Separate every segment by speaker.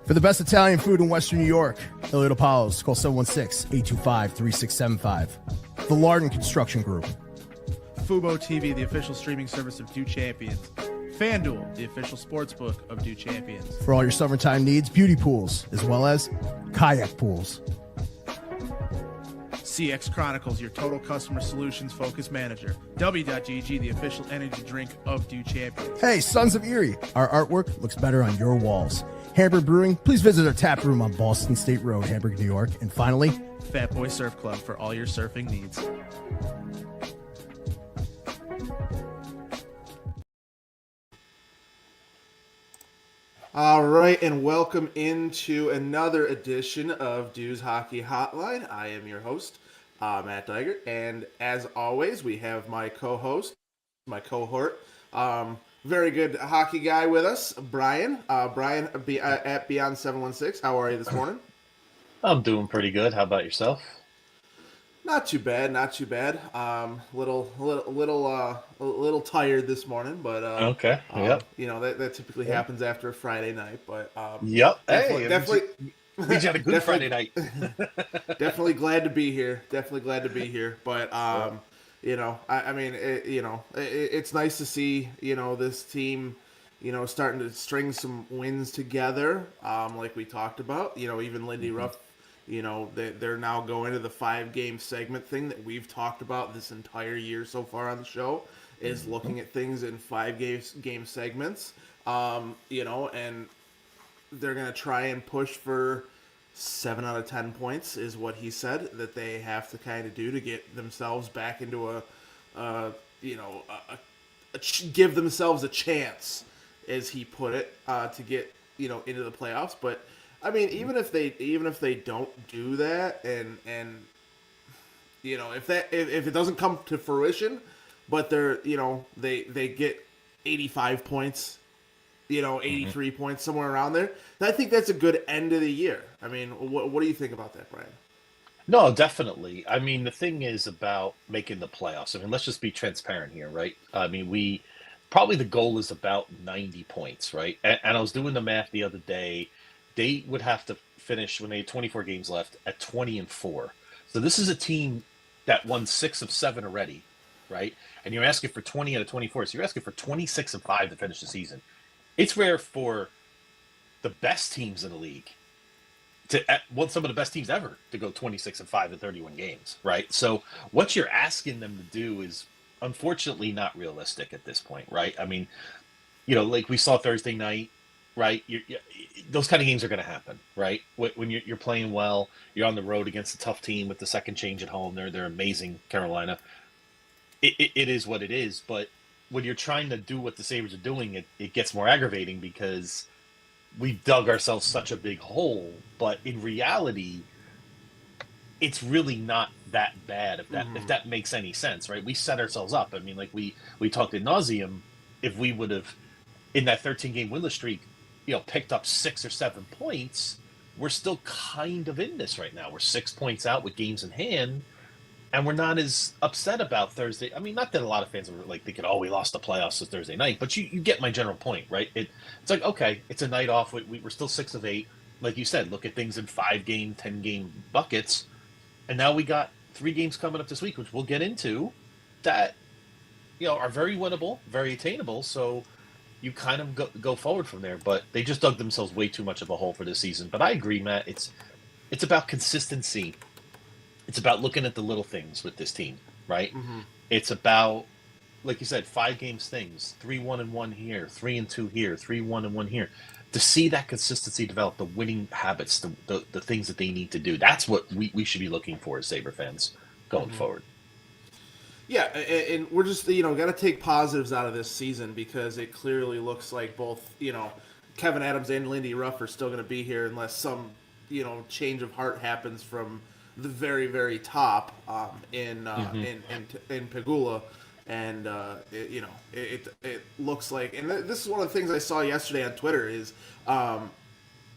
Speaker 1: For the best Italian food in Western New York, Elliot Apollo's, call 716-825-3675. The Lardon Construction Group.
Speaker 2: Fubo TV, the official streaming service of Do Champions. FanDuel, the official sportsbook of Do Champions.
Speaker 1: For all your summertime needs, beauty pools, as well as kayak pools.
Speaker 2: CX Chronicles, your total customer solutions focused manager. W.GG, the official energy drink of Do Champions.
Speaker 1: Hey, Sons of Erie, our artwork looks better on your walls. Hamburg Brewing, please visit our tap room on Boston State Road, Hamburg, New York. And finally,
Speaker 2: Fat Boy Surf Club for all your surfing needs.
Speaker 3: All right, and welcome into another edition of Dude's Hockey Hotline. I am your host, Matt Diegert, and as always, we have my co-host, my cohort, very good hockey guy with us, Brian. Brian at Beyond716. How are you this morning?
Speaker 4: I'm doing pretty good. How about yourself?
Speaker 3: Not too bad, not too bad. Little tired this morning, but
Speaker 4: okay. Yep.
Speaker 3: You know that typically happens after a Friday night, but
Speaker 4: yep.
Speaker 3: Definitely.
Speaker 4: We had a good Friday night.
Speaker 3: Definitely glad to be here. But you know, I mean, it's nice to see, this team, starting to string some wins together, like we talked about. Even Lindy Ruff, they're now going to the 5-game segment thing that we've talked about this entire year so far on the show, is looking at things in 5-game segments, and they're going to try and push for 7 out of 10 points is what he said that they have to kind of do to get themselves back into give themselves a chance, as he put it, to get, into the playoffs. But I mean, even if they don't do that, and if it doesn't come to fruition, but they're, they get 85 points, 83 points, somewhere around there, I think that's a good end of the year. I mean, what do you think about that, Brian?
Speaker 4: No, definitely. I mean, the thing is about making the playoffs. I mean, let's just be transparent here, right? I mean, probably the goal is about 90 points, right? And I was doing the math the other day. They would have to finish, when they had 24 games left, at 20-4. So this is a team that won 6 of 7 already, right? And you're asking for 20 out of 24. So you're asking for 26-5 to finish the season. It's rare for the best teams in the league some of the best teams ever to go 26-5 in 31 games, right? So what you're asking them to do is unfortunately not realistic at this point, right? I mean, like we saw Thursday night, right? Those kind of games are going to happen, right? When you're playing well, you're on the road against a tough team with the second change at home. They're amazing, Carolina. It is what it is, but when you're trying to do what the Sabres are doing, it gets more aggravating because we've dug ourselves such a big hole. But in reality, it's really not that bad, if that makes any sense, right? We set ourselves up. I mean, like we talked ad nauseum, if we would have, in that 13-game winless streak, picked up 6 or 7 points, we're still kind of in this right now. We're 6 points out with games in hand, and we're not as upset about Thursday. I mean, not that a lot of fans are like thinking, we lost the playoffs this Thursday night, but you get my general point, right? It's like, okay, it's a night off. We're still 6 of 8. Like you said, look at things in 5-game, 10-game buckets. And now we got 3 games coming up this week, which we'll get into, that, are very winnable, very attainable. So you kind of go forward from there. But they just dug themselves way too much of a hole for this season. But I agree, Matt. It's about consistency. It's about looking at the little things with this team, right? Mm-hmm. It's about, like you said, 5 games things, 3-1-1 here, 3-2 here, 3-1-1 here. To see that consistency develop, the winning habits, the things that they need to do, that's what we should be looking for as Sabre fans going forward.
Speaker 3: Yeah, and we're just, got to take positives out of this season, because it clearly looks like both, Kevin Adams and Lindy Ruff are still going to be here unless some, change of heart happens from the very, very top in Pegula. And, it looks like, and this is one of the things I saw yesterday on Twitter, is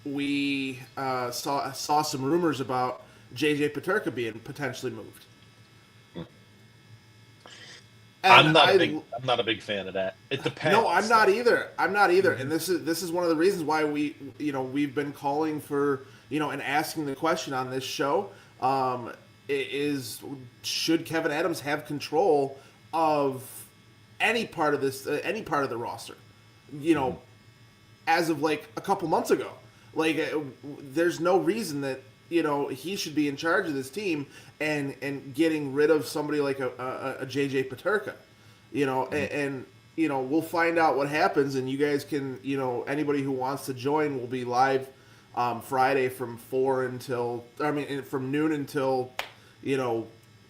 Speaker 3: we saw some rumors about J.J. Peterka being potentially moved. And
Speaker 4: I'm not a big fan of that. It depends.
Speaker 3: No, I'm not either. I'm not either.
Speaker 4: Mm-hmm.
Speaker 3: And this is one of the reasons why we've been calling for, and asking the question on this show, is should Kevin Adams have control of any part of any part of the roster? As of like a couple months ago. Like, there's no reason that he should be in charge of this team and getting rid of somebody like a JJ Peterka, and we'll find out what happens, and you guys can, anybody who wants to join will be live Friday from from noon until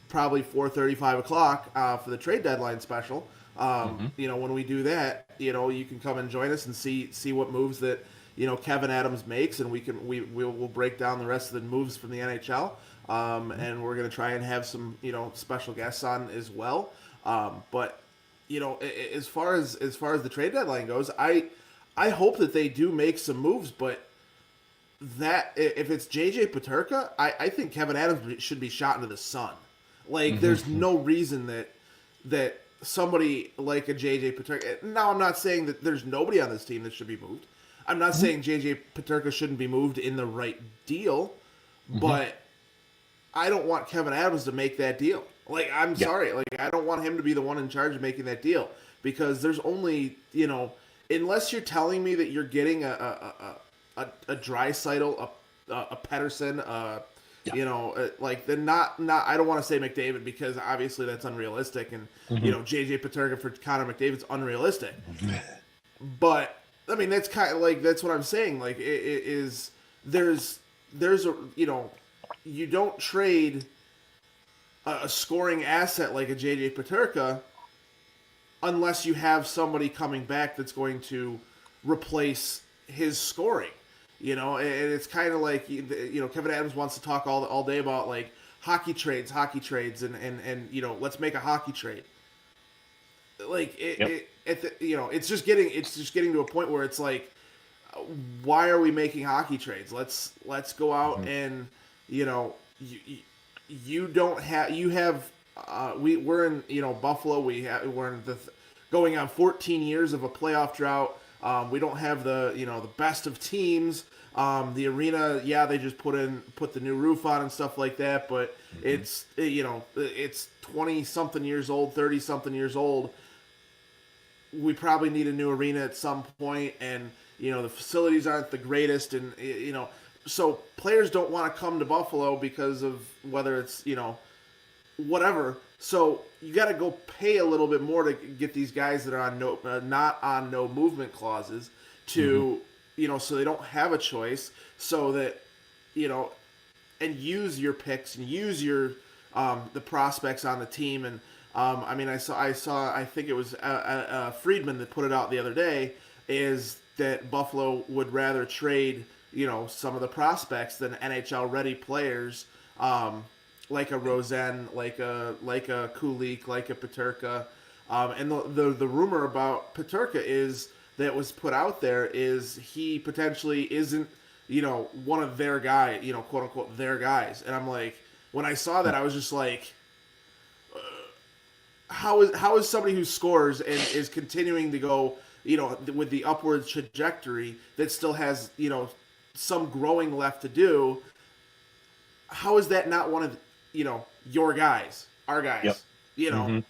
Speaker 3: probably 4:30, 5 o'clock for the trade deadline special. When we do that, you can come and join us and see what moves that Kevin Adams makes, and we'll break down the rest of the moves from the NHL, and we're going to try and have some special guests on as well. But as far as the trade deadline goes, I hope that they do make some moves, but that if it's JJ Peterka, I think Kevin Adams should be shot into the sun. Like, there's no reason that somebody like a JJ Peterka. Now, I'm not saying that there's nobody on this team that should be moved. I'm not saying JJ Peterka shouldn't be moved in the right deal, but I don't want Kevin Adams to make that deal. Like, I'm sorry. Like, I don't want him to be the one in charge of making that deal, because there's only, unless you're telling me that you're getting a Draisaitl, a Pettersson, then not I don't want to say McDavid, because obviously that's unrealistic, and JJ Peterka for Connor McDavid's unrealistic. But I mean, that's kind of like, that's what I'm saying. Like, there's a you don't trade a scoring asset like a JJ Peterka unless you have somebody coming back that's going to replace his scoring. And it's kind of like, Kevin Adams wants to talk all day about like hockey trades, and let's make a hockey trade. Like it's just getting to a point where it's like, why are we making hockey trades? Let's go out and we're in Buffalo. We're in going on 14 years of a playoff drought. We don't have the best of teams. The arena, they just put the new roof on and stuff like that, but it's 20 something years old, 30 something years old. We probably need a new arena at some point, and the facilities aren't the greatest, and so players don't want to come to Buffalo because of whether it's whatever. So you got to go pay a little bit more to get these guys that are on not on no movement clauses to so they don't have a choice, so that and use your picks and use your the prospects on the team. And I saw I think it was Friedman that put it out the other day, is that Buffalo would rather trade some of the prospects than NHL ready players, like a Rosen, like a Kulik, like a Peterka. And the rumor about Peterka is that was put out there is he potentially isn't one of their guy, quote unquote their guys. And I'm like, when I saw that, I was just like, how is somebody who scores and is continuing to go with the upward trajectory that still has some growing left to do, how is that not one of your guys, our guys?
Speaker 4: No,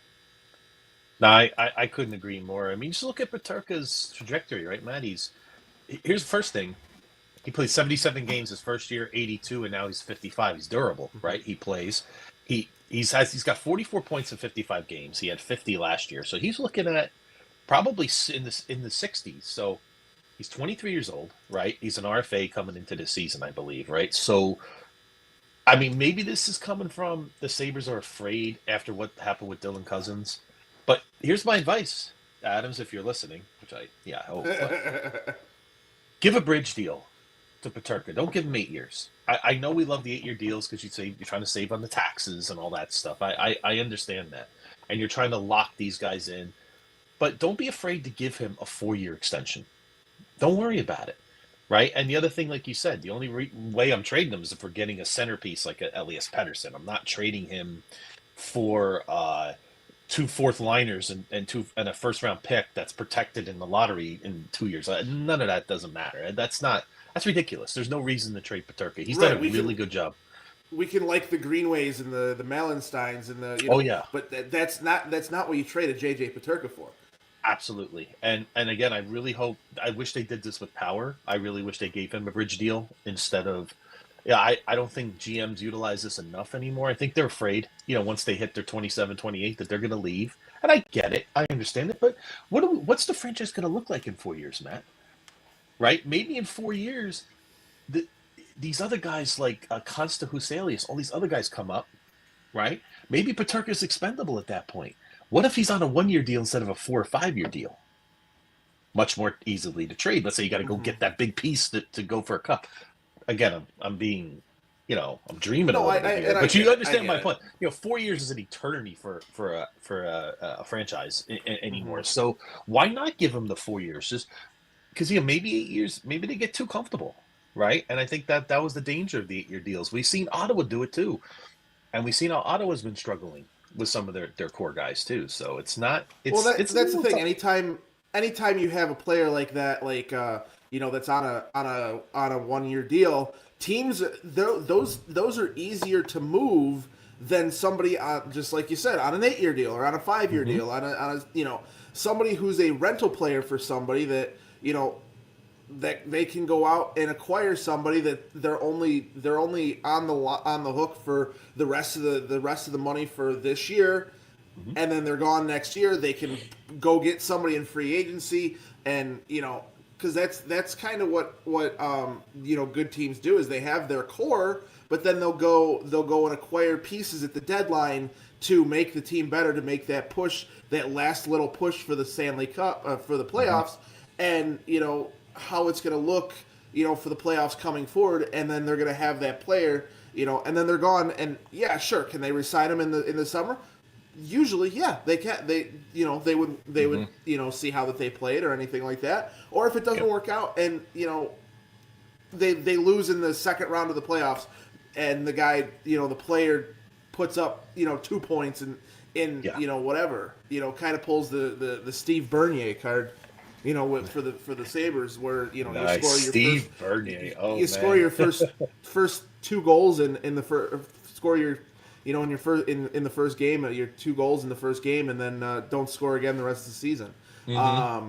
Speaker 4: I couldn't agree more. I mean, just look at Peterka's trajectory, right, Matt? Here's the first thing. He played 77 games his first year, 82, and now he's 55. He's durable, right? He plays. He's got 44 points in 55 games. He had 50 last year, so he's looking at probably in the 60s. So he's 23 years old, right? He's an RFA coming into the season, I believe, right? So, I mean, maybe this is coming from the Sabres are afraid after what happened with Dylan Cousins. But here's my advice, Adams, if you're listening, which I hope. Give a bridge deal to Peterka. Don't give him 8 years. I know we love the 8-year deals because you're trying to save on the taxes and all that stuff. I understand that. And you're trying to lock these guys in. But don't be afraid to give him a 4-year extension. Don't worry about it, right? And the other thing, like you said, the only way I'm trading him is if we're getting a centerpiece like Elias Pettersson. I'm not trading him for two fourth liners and a first round pick that's protected in the lottery in 2 years. None of that doesn't matter. That's ridiculous. There's no reason to trade Peterka. He's done a really good job.
Speaker 3: We can like the Greenways and the Malensteins and the
Speaker 4: oh yeah,
Speaker 3: but that's not what you traded JJ Peterka for.
Speaker 4: Absolutely. And again, I wish they did this with Power. I really wish they gave him a bridge deal instead of. Yeah, I don't think GMs utilize this enough anymore. I think they're afraid, once they hit their 27, 28, that they're going to leave. And I get it. I understand it. But what's the franchise going to look like in 4 years, Matt? Right? Maybe in 4 years, these other guys like Consta Huselius, all these other guys come up, right? Maybe Peterka's expendable at that point. What if he's on a 1 year deal instead of a 4 or 5 year deal? Much more easily to trade. Let's say you got to go get that big piece to go for a cup. Again, I'm being, I'm dreaming a little bit here, but you understand my point. 4 years is an eternity for a franchise anymore. Mm-hmm. So why not give them the 4 years? Just because maybe 8 years, maybe they get too comfortable, right? And I think that was the danger of the 8 year deals. We've seen Ottawa do it too, and we've seen how Ottawa's been struggling with some of their core guys too. So it's not. That's
Speaker 3: the thing. Anytime you have a player like that, that's on a 1 year deal, teams those are easier to move than somebody just like you said on an 8 year deal or on a 5 year deal on a somebody who's a rental player for somebody that that they can go out and acquire somebody that they're only on the hook for the rest of the money for this year. And then they're gone next year. They can go get somebody in free agency, and because that's kind of what good teams do is they have their core, but then they'll go and acquire pieces at the deadline to make the team better, to make that push, that last little push for the Stanley Cup for the playoffs, and how it's going to look, for the playoffs coming forward, and then they're going to have that player, and then they're gone, and yeah, sure, can they re-sign them in the summer? Usually, yeah, they can. They would see how that they played or anything like that. Or if it doesn't work out, and they lose in the second round of the playoffs, and the guy, the player puts up 2 points in whatever, kind of pulls the Steve Bernier card, for the Sabres, where
Speaker 4: nice.
Speaker 3: you score your first 2 goals in the first, score your in the first game, your 2 goals in the first game, and then don't score again the rest of the season. But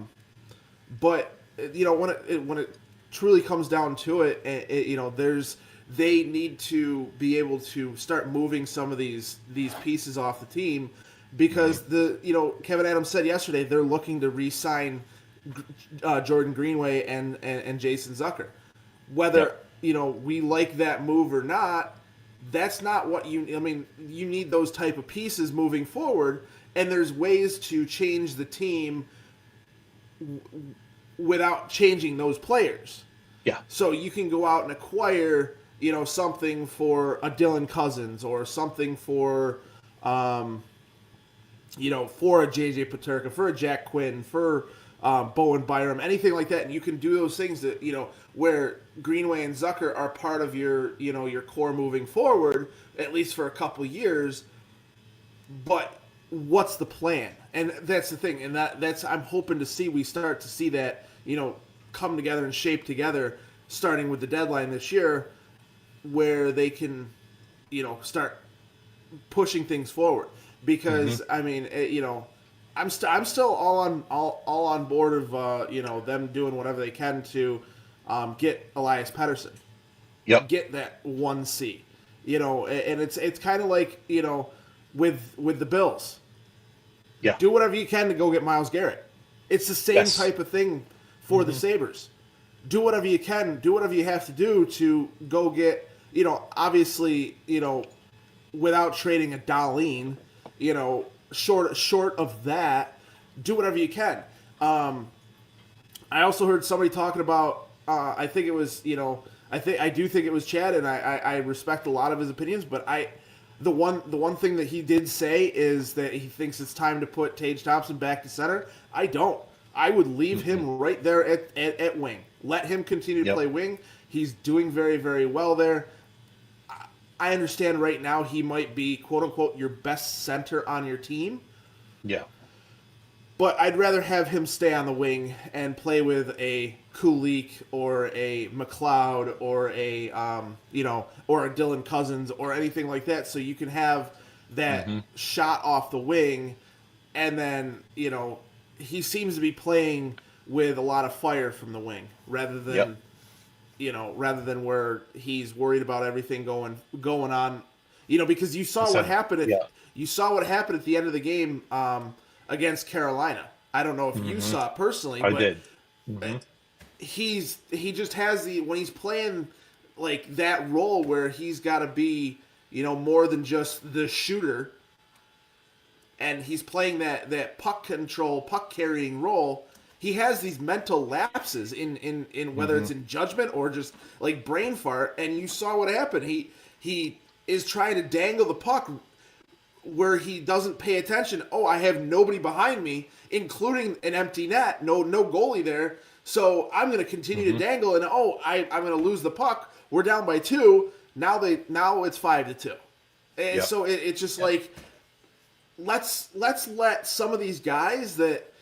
Speaker 3: when it truly comes down to it, they need to be able to start moving some of these pieces off the team, because Kevin Adams said yesterday they're looking to re-sign Jordan Greenway and Jason Zucker. Whether we like that move or not, that's not what you need those type of pieces moving forward, and there's ways to change the team without changing those players.
Speaker 4: Yeah. So
Speaker 3: you can go out and acquire, something for a Dylan Cousins, or something for, for a JJ Peterka, for a Jack Quinn, for Bowen Byram, anything like that, and you can do those things that where Greenway and Zucker are part of your your core moving forward, at least for a couple years. But what's the plan? And that's the thing, and that's I'm hoping to see. We start to see that come together and shape together, starting with the deadline this year, where they can start pushing things forward. Because I'm still all on board of them doing whatever they can to get Elias Pettersson.
Speaker 4: Yep.
Speaker 3: Get that 1C. And it's kind of like with the Bills.
Speaker 4: Yeah.
Speaker 3: Do whatever you can to go get Myles Garrett. It's the same type of thing for the Sabres. Do whatever you can. Do whatever you have to do to go get obviously without trading a Dahlin. Short of that, do whatever you can. I also heard somebody talking about. I think it was. I do think it was Chad, and I respect a lot of his opinions. But the one thing that he did say is that he thinks it's time to put Tage Thompson back to center. I don't. I would leave him right there at wing. Let him continue to play wing. He's doing very, very well there. I understand right now he might be, quote unquote, your best center on your team,
Speaker 4: Yeah.
Speaker 3: But I'd rather have him stay on the wing and play with a Kulik or a McLeod or a or a Dylan Cousins or anything like that, so you can have that shot off the wing, and then he seems to be playing with a lot of fire from the wing rather than where he's worried about everything going on, because you saw what happened at the end of the game against Carolina. I don't know if you saw it personally,
Speaker 4: I
Speaker 3: but
Speaker 4: did.
Speaker 3: he just has when he's playing like that role where he's got to be more than just the shooter, and he's playing that puck control, puck carrying role. He has these mental lapses in whether it's in judgment or just like brain fart, and you saw what happened. He is trying to dangle the puck where he doesn't pay attention. Oh, I have nobody behind me, including an empty net, no goalie there. So I'm going to continue to dangle, and I'm going to lose the puck. We're down by 2. Now it's 5-2. And so it's just like let's let some of these guys that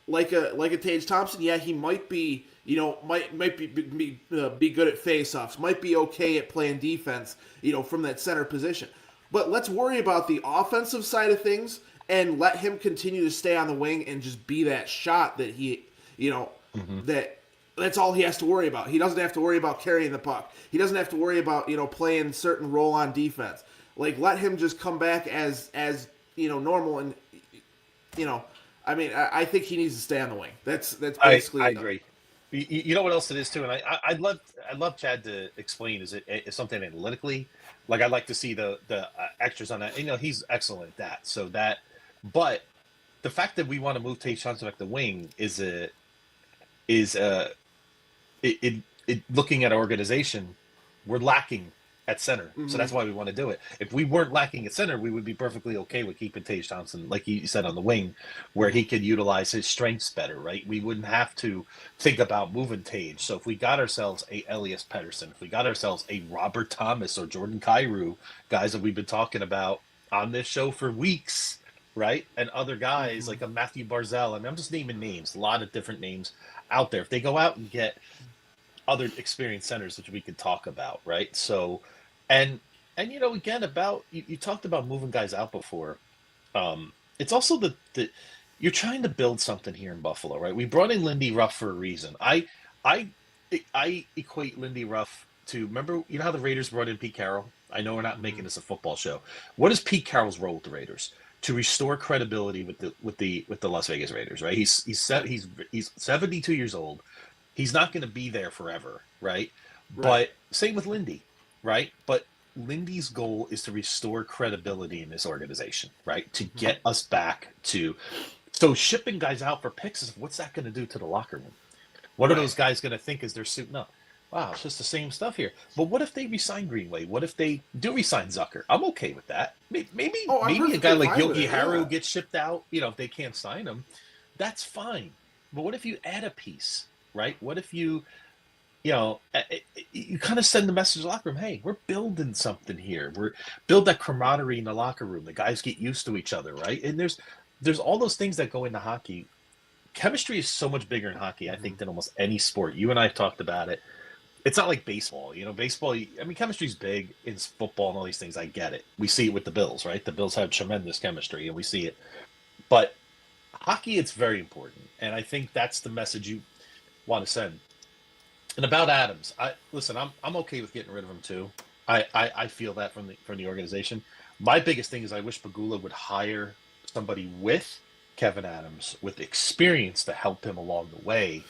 Speaker 3: like a Tage Thompson. Yeah, he might be might be good at faceoffs, might be okay at playing defense, from that center position. But let's worry about the offensive side of things and let him continue to stay on the wing and just be that shot that he, that's all he has to worry about. He doesn't have to worry about carrying the puck. He doesn't have to worry about, playing certain role on defense. Like, let him just come back as normal. And, I think he needs to stay on the wing. That's basically.
Speaker 4: I agree. You know what else it is too, and I'd love Chad to explain. Is it something analytically? Like, I'd like to see the extras on that. He's excellent at that. So that, but the fact that we want to move Tage Thompson back to wing is looking at our organization, we're lacking at center. So that's why we want to do it. If we weren't lacking at center, we would be perfectly okay with keeping Tage Thompson, like you said, on the wing, where he could utilize his strengths better, right? We wouldn't have to think about moving Tage. So if we got ourselves a Elias Pettersson, if we got ourselves a Robert Thomas or Jordan Kyrou, guys that we've been talking about on this show for weeks, right? And other guys like a Matthew Barzal, I'm just naming names, a lot of different names out there. If they go out and get other experienced centers, which we could talk about, right? So, and again, about you talked about moving guys out before. It's also the you're trying to build something here in Buffalo, right? We brought in Lindy Ruff for a reason. I equate Lindy Ruff to, remember, how the Raiders brought in Pete Carroll? I know we're not making this a football show. What is Pete Carroll's role with the Raiders? To restore credibility with the Las Vegas Raiders, right? He's 72 years old. He's not going to be there forever, right? But same with Lindy, right? But Lindy's goal is to restore credibility in this organization, right? To get us back to, so shipping guys out for picks is, what's that going to do to the locker room? What are those guys going to think as they're suiting up? Wow, it's just the same stuff here. But what if they resign Greenway? What if they do resign Zucker? I'm okay with that. Maybe a guy like Yogi Haru gets shipped out. If they can't sign him, that's fine. But what if you add a piece, right? What if you kind of send the message to the locker room, hey, we're building something here. Build that camaraderie in the locker room. The guys get used to each other, right? And there's all those things that go into hockey. Chemistry is so much bigger in hockey, I think, than almost any sport. You and I have talked about it. It's not like baseball. Baseball, chemistry's big in football and all these things. I get it. We see it with the Bills, right? The Bills have tremendous chemistry, and we see it. But hockey, it's very important. And I think that's the message you want to send. And about Adams, I'm okay with getting rid of him too. I feel that from the organization. My biggest thing is I wish Pagula would hire somebody with Kevin Adams with experience to help him along the way.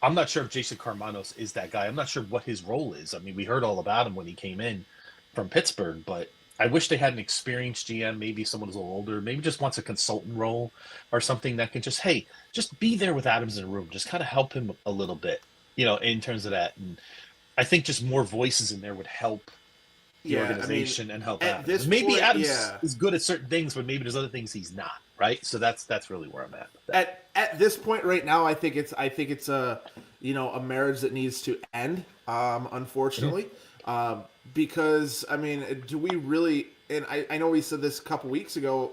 Speaker 4: I'm not sure if Jason Karmanos is that guy. I'm not sure what his role is. I mean, we heard all about him when he came in from Pittsburgh, but I wish they had an experienced GM, maybe someone who's a little older, maybe just wants a consultant role or something that can just be there with Adams in the room, just kind of help him a little bit, in terms of that. And I think just more voices in there would help the organization and help Adams. Maybe Adams is good at certain things, but maybe there's other things he's not, right? So that's really where I'm at.
Speaker 3: At this point right now, I think it's a a marriage that needs to end, unfortunately. Because do we really? And I know we said this a couple weeks ago.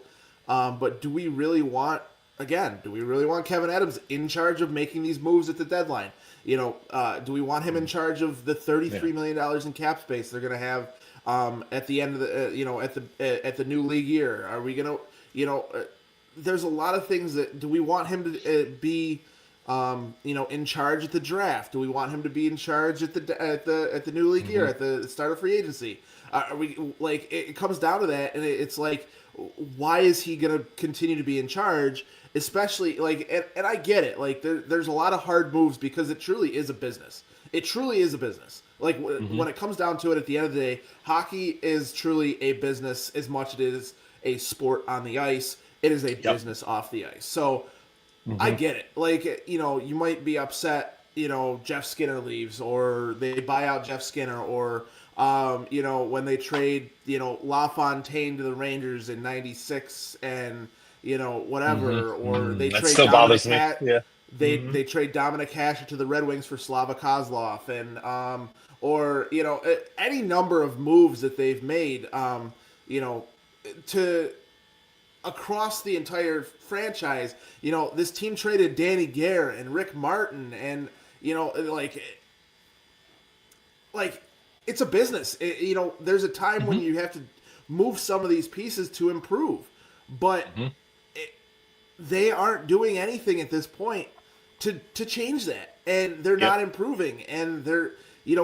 Speaker 3: But do we really want Kevin Adams in charge of making these moves at the deadline? Do we want him in charge of the $33 million in cap space they're going to have at the end of the at the new league year? Are we going to there's a lot of things that do we want him to be in charge at the draft? Do we want him to be in charge at the new league year at the start of free agency? Are we it comes down to that, and it's like, why is he going to continue to be in charge? Especially and I get it. There's a lot of hard moves because it truly is a business. It truly is a business. When it comes down to it, at the end of the day, hockey is truly a business as much as it is a sport on the ice. It is a business off the ice. So I get it. You might be upset, Jeff Skinner leaves, or they buy out Jeff Skinner, or when they trade, LaFontaine to the Rangers in '96, and whatever, or they
Speaker 4: that
Speaker 3: trade
Speaker 4: still bothers me. Yeah.
Speaker 3: They trade Dominic Hasek to the Red Wings for Slava Kozlov, and or any number of moves that they've made, to across the entire franchise. This team traded Danny Gare and Rick Martin, and it's a business. There's a time when you have to move some of these pieces to improve, but they aren't doing anything at this point to change that, and they're not improving, and they're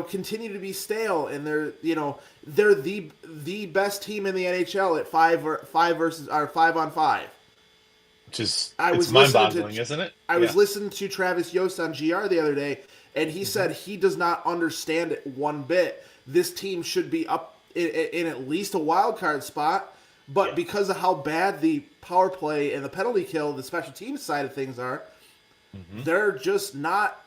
Speaker 3: continue to be stale, and they're the best team in the NHL at 5-on-5.
Speaker 4: Which is mind-boggling, isn't it?
Speaker 3: I was listening to Travis Yost on GR the other day, and he said he does not understand it one bit. This team should be up in at least a wild card spot, but because of how bad the power play and the penalty kill, the special teams side of things are, they're just not.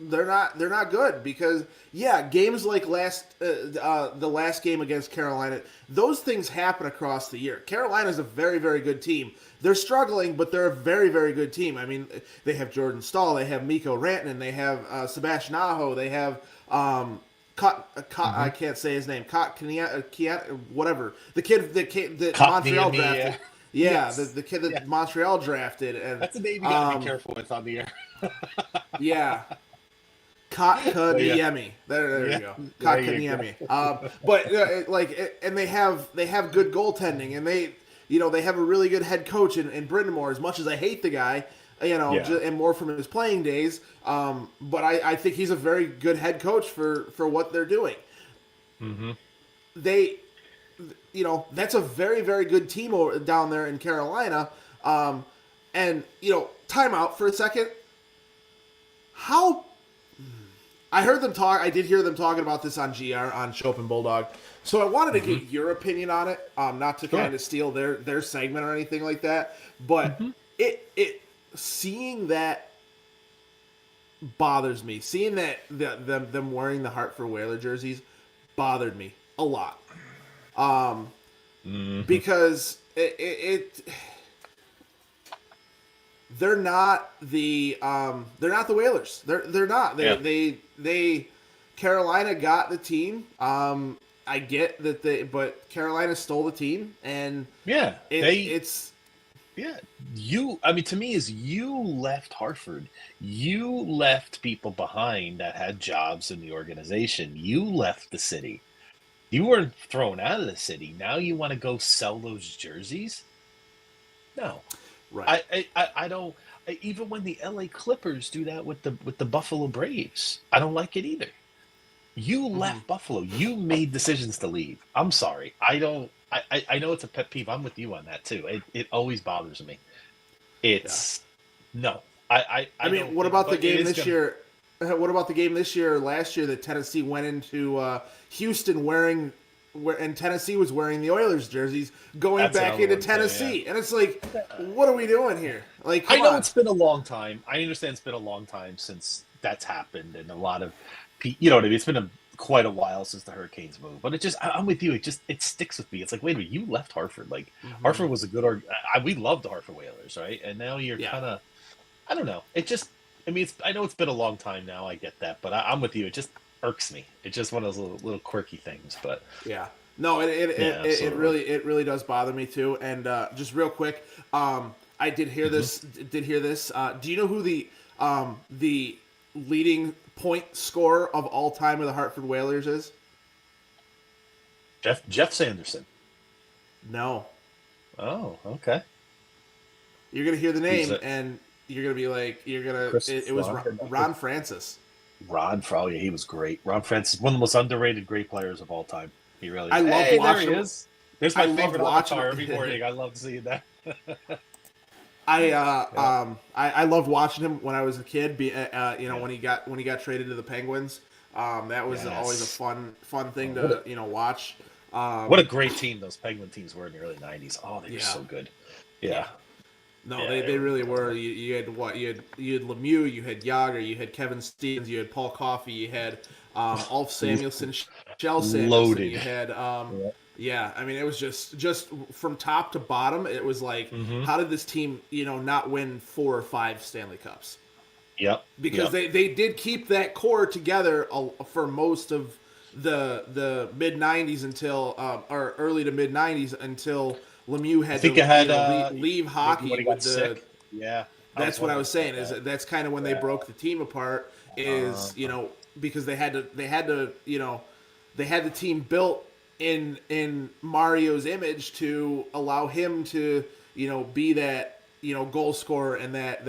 Speaker 3: They're not good, because games like the last game against Carolina, those things happen across the year. Carolina's a very, very good team. They're struggling, but they're a very, very good team. I mean, they have Jordan Staal, they have Mikko Rantanen, they have Sebastian Aho, they have I can't say his name, whatever, the kid that Montreal drafted. The kid that Montreal drafted, and
Speaker 4: that's a name you gotta be careful with on the air.
Speaker 3: Kotkaniemi. There you go. Kotkaniemi. And they have good goaltending, and they have a really good head coach in Brind'Amour. As much as I hate the guy, and more from his playing days, but I think he's a very good head coach for what they're doing. That's a very, very good team down there in Carolina. And time out for a second. How? I heard them talk. I did hear them talking about this on GR on Shope and Bulldog. So I wanted to get your opinion on it, not to kind of steal their segment or anything like that. But it seeing that bothers me. Seeing that them wearing the Hartford Whaler jerseys bothered me a lot. Because it they're not the Whalers. They're not. They Carolina got the team. I get that but Carolina stole the team, and to me, you left Hartford. You left people behind that had jobs in the organization. You left the city. You weren't thrown out of the city. Now you want to go sell those jerseys? No. Right. I don't. Even when the LA Clippers do that with the Buffalo Braves, I don't like it either. You left Buffalo. You made decisions to leave. I'm sorry. I don't. I know it's a pet peeve. I'm with you on that too. It always bothers me. It's no. I mean, what about the game this year? What about the game this year or last year that Tennessee went into Houston and Tennessee was wearing the Oilers jerseys going back into Tennessee? And it's like, what are we doing here? Like, I know it's been a long time. I understand it's been a long time since that's happened, and a lot of, what I mean? It's been quite a while since the Hurricanes moved, but I'm with you. It sticks with me. It's like, wait a minute, you left Hartford. Like, Hartford was a good, we loved the Hartford Whalers, right? And now you're kind of, I don't know. It just, I mean, I know it's been a long time now. I get that, but I'm with you. It just irks me. It's just one of those little quirky things. But No,
Speaker 4: Yeah,
Speaker 3: it
Speaker 4: absolutely.
Speaker 3: really does bother me too. And just real quick, I did hear this. Did hear this. Do you know who the leading point scorer of all time of the Hartford Whalers is?
Speaker 4: Jeff Sanderson.
Speaker 3: No.
Speaker 4: Oh, okay.
Speaker 3: You're gonna hear the
Speaker 4: He's
Speaker 3: name
Speaker 4: a
Speaker 3: and you're gonna be like, you're gonna.
Speaker 4: Chris
Speaker 3: It was
Speaker 4: Frank.
Speaker 3: Ron Francis.
Speaker 4: Ron Froley, he was great. Ron Francis, one of the most underrated great players of all time. He really
Speaker 3: I
Speaker 4: is.
Speaker 3: loved
Speaker 4: Hey, there he
Speaker 3: watching him.
Speaker 4: is. There's
Speaker 3: I
Speaker 4: my
Speaker 3: loved
Speaker 4: favorite
Speaker 3: watching.
Speaker 4: avatar every morning. I love seeing that. Yeah.
Speaker 3: I loved watching him when I was a kid.
Speaker 4: Yeah.
Speaker 3: When he got traded to the Penguins. That was always a
Speaker 4: Yes.
Speaker 3: fun thing
Speaker 4: What a,
Speaker 3: to watch.
Speaker 4: what a great team those Penguin teams were in the early '90s. Oh, they were
Speaker 3: Yeah.
Speaker 4: so good. Yeah.
Speaker 3: No,
Speaker 4: Yeah,
Speaker 3: they really
Speaker 4: were
Speaker 3: were. You had what? You had Lemieux, you had Yager, you had Kevin Stevens, you had Paul Coffey, you had Ulf Samuelson, Shell Samuelson,
Speaker 4: loaded.
Speaker 3: you had
Speaker 4: Yeah.
Speaker 3: yeah. I mean, it was just from top to bottom. It was like,
Speaker 4: Mm-hmm.
Speaker 3: how did this team not win 4 or 5 Stanley Cups?
Speaker 4: Yep.
Speaker 3: Because
Speaker 4: Yep.
Speaker 3: they did keep that core together for most of the mid '90s until or early to mid '90s until Lemieux
Speaker 4: I
Speaker 3: had
Speaker 4: think
Speaker 3: to
Speaker 4: it had
Speaker 3: leave
Speaker 4: maybe
Speaker 3: hockey
Speaker 4: when he
Speaker 3: with
Speaker 4: got
Speaker 3: the.
Speaker 4: sick. Yeah. I was
Speaker 3: That's what I
Speaker 4: wondering
Speaker 3: was saying.
Speaker 4: about
Speaker 3: Is
Speaker 4: that.
Speaker 3: that's kind of when they
Speaker 4: Yeah.
Speaker 3: broke the team apart.
Speaker 4: Uh,
Speaker 3: Is because they had to they had the team built in Mario's image to allow him to be that goal scorer and that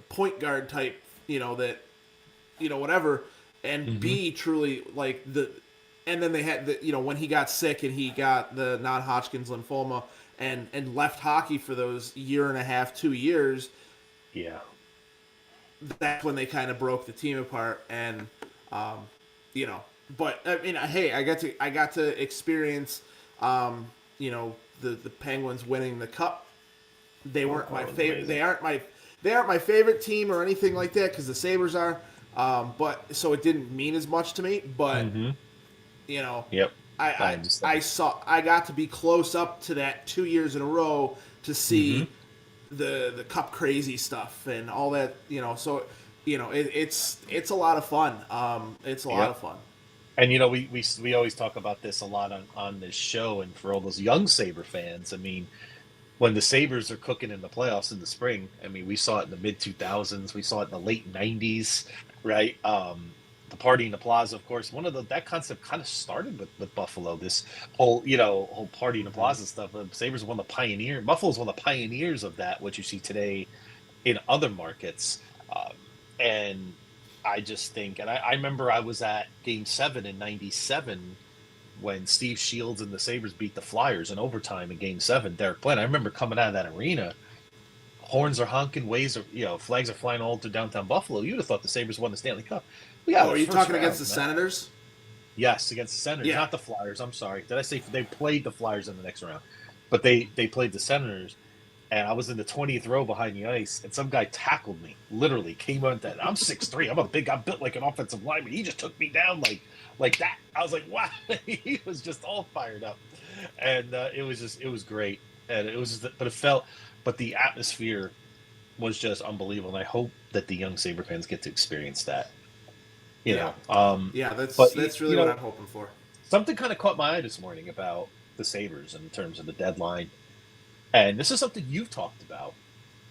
Speaker 3: point guard type that whatever, and
Speaker 4: mm-hmm.
Speaker 3: be truly like the. And then they had when he got sick and he got the non-Hodgkin's lymphoma and left hockey for those year and a half, 2 years.
Speaker 4: Yeah.
Speaker 3: That's when they kind of broke the team apart. And but I mean, hey, I got to experience the Penguins winning the cup. They weren't my
Speaker 4: That was
Speaker 3: favorite.
Speaker 4: amazing.
Speaker 3: They aren't my favorite team or anything like that because the Sabres are. But so it didn't mean as much to me. But
Speaker 4: Mm-hmm.
Speaker 3: you know,
Speaker 4: Yep. I
Speaker 3: I
Speaker 4: understand.
Speaker 3: I got to be close up to that 2 years in a row to
Speaker 4: Mm-hmm.
Speaker 3: see the cup crazy stuff and all that. So it's a lot of fun. It's a lot
Speaker 4: Yep.
Speaker 3: of fun.
Speaker 4: And we always talk about this a lot on this show, and for all those young Saber fans, I mean, when the Sabres are cooking in the playoffs in the spring, I mean, we saw it in the mid 2000s, we saw it in the late 90s, right? The party in the plaza, of course, that concept kind of started with Buffalo. This whole party in the plaza stuff. The Sabres were one of the pioneer. Buffalo's one of the pioneers of that. What you see today in other markets, and I just think, and I remember I was at Game 7 in '97 when Steve Shields and the Sabres beat the Flyers in overtime in Game 7. Derek Bland. I remember coming out of that arena, horns are honking, flags are flying all to downtown Buffalo. You'd have thought the Sabres won the Stanley Cup. We got
Speaker 3: Oh,
Speaker 4: the
Speaker 3: are you
Speaker 4: first
Speaker 3: talking
Speaker 4: round,
Speaker 3: against the
Speaker 4: man.
Speaker 3: Senators?
Speaker 4: Yes, against the Senators,
Speaker 3: Yeah.
Speaker 4: not the Flyers. I'm sorry. Did I say they played the Flyers in the next round? But they played the Senators, and I was in the 20th row behind the ice, and some guy tackled me. Literally came on that. I'm 6'3". I'm built like an offensive lineman. He just took me down like that. I was like, wow. He was just all fired up, and it was great, and it was just, but the atmosphere was just unbelievable, and I hope that the young Saber fans get to experience that. You
Speaker 3: Yeah.
Speaker 4: know,
Speaker 3: Yeah,
Speaker 4: but
Speaker 3: that's really what I'm hoping for.
Speaker 4: something kind of caught my eye this morning about the Sabres in terms of the deadline. And this is something you've talked about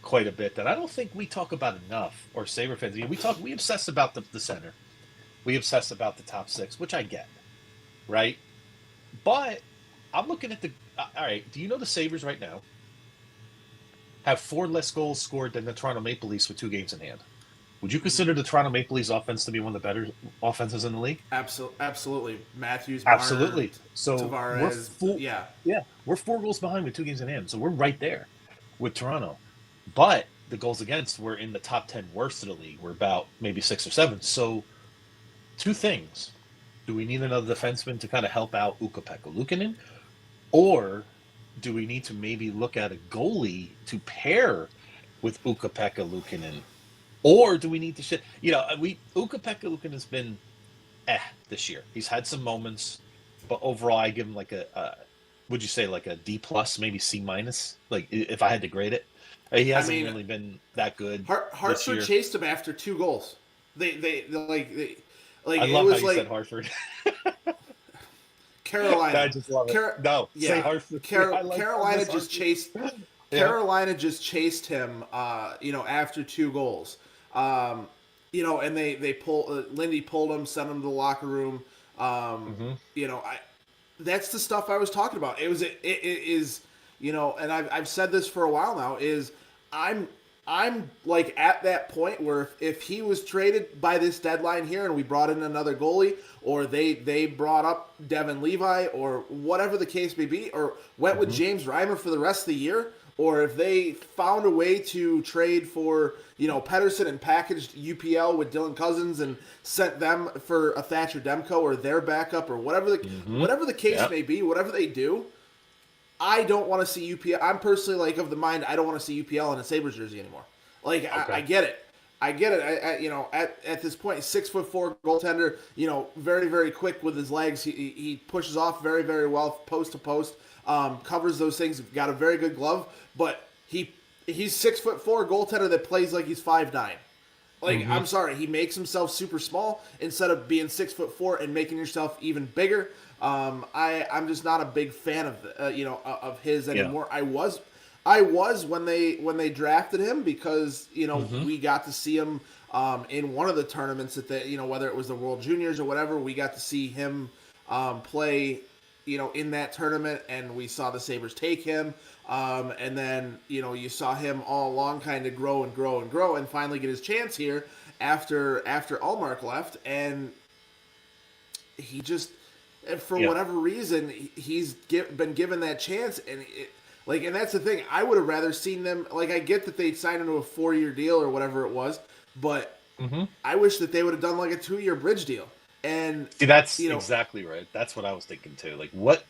Speaker 4: quite a bit that I don't think we talk about enough, or Sabre fans. We obsess about the center. We obsess about the top six, which I get, right? But I'm looking at all right, do you know the Sabres right now have 4 less goals scored than the Toronto Maple Leafs with 2 games in hand? Would you consider the Toronto Maple Leafs offense to be one of the better offenses in the league?
Speaker 3: Absolutely. Matthews, Marner,
Speaker 4: Absolutely. So
Speaker 3: Tavares. Yeah.
Speaker 4: we're 4 goals behind with 2 games in hand. So we're right there with Toronto. But the goals against were in the top 10 worst of the league. We're about maybe 6 or 7. So 2 things. Do we need another defenseman to kind of help out Ukko-Pekka Luukkonen? Or do we need to maybe look at a goalie to pair with Ukko-Pekka Luukkonen? Or do we need to Ukko-Pekka Luukkonen has been this year. He's had some moments, but overall I give him like would you say like a D plus, maybe C minus? Like if I had to grade it, he hasn't really been that good.
Speaker 3: Hartford chased him after 2 goals. They
Speaker 4: I
Speaker 3: it
Speaker 4: love how
Speaker 3: was
Speaker 4: you
Speaker 3: like
Speaker 4: said Hartford.
Speaker 3: Carolina.
Speaker 4: I just love it. No,
Speaker 3: yeah.
Speaker 4: say Hartford.
Speaker 3: Carolina just chased.
Speaker 4: Yeah.
Speaker 3: Carolina just chased him. After 2 goals. And they pull. Lindy pulled him, sent him to the locker room. That's the stuff I was talking about. It is, and I've said this for a while now. Is I'm like at that point where if he was traded by this deadline here and we brought in another goalie, or they brought up Devin Levi, or whatever the case may be, or went with James Reimer for the rest of the year, or if they found a way to trade for Pedersen and packaged UPL with Dylan Cousins and sent them for a Thatcher Demko or their backup, or whatever the case may be, whatever they do. I don't want to see UPL. I'm personally of the mind I don't want to see UPL in a Sabres jersey anymore. Okay. I get it. At this point, 6'4" goaltender. Very very quick with his legs. He pushes off very very well post to post. Covers those things. Got a very good glove, but he's 6'4" goaltender that plays like he's 5'9". I'm sorry, he makes himself super small instead of being 6'4" and making yourself even bigger. I'm just not a big fan of of his anymore. Yeah. I was when they drafted him because we got to see him in one of the tournaments that whether it was the World Juniors or whatever, we got to see him play in that tournament, and we saw the Sabres take him, and then you saw him all along kind of grow and grow and grow and finally get his chance here after Allmark left, and he just for whatever reason he's been given that chance, and and that's the thing. I would have rather seen them, I get that they signed into a 4-year deal or whatever it was, but I wish that they would have done a 2-year bridge deal. And
Speaker 4: see, that's exactly right. That's what I was thinking too. What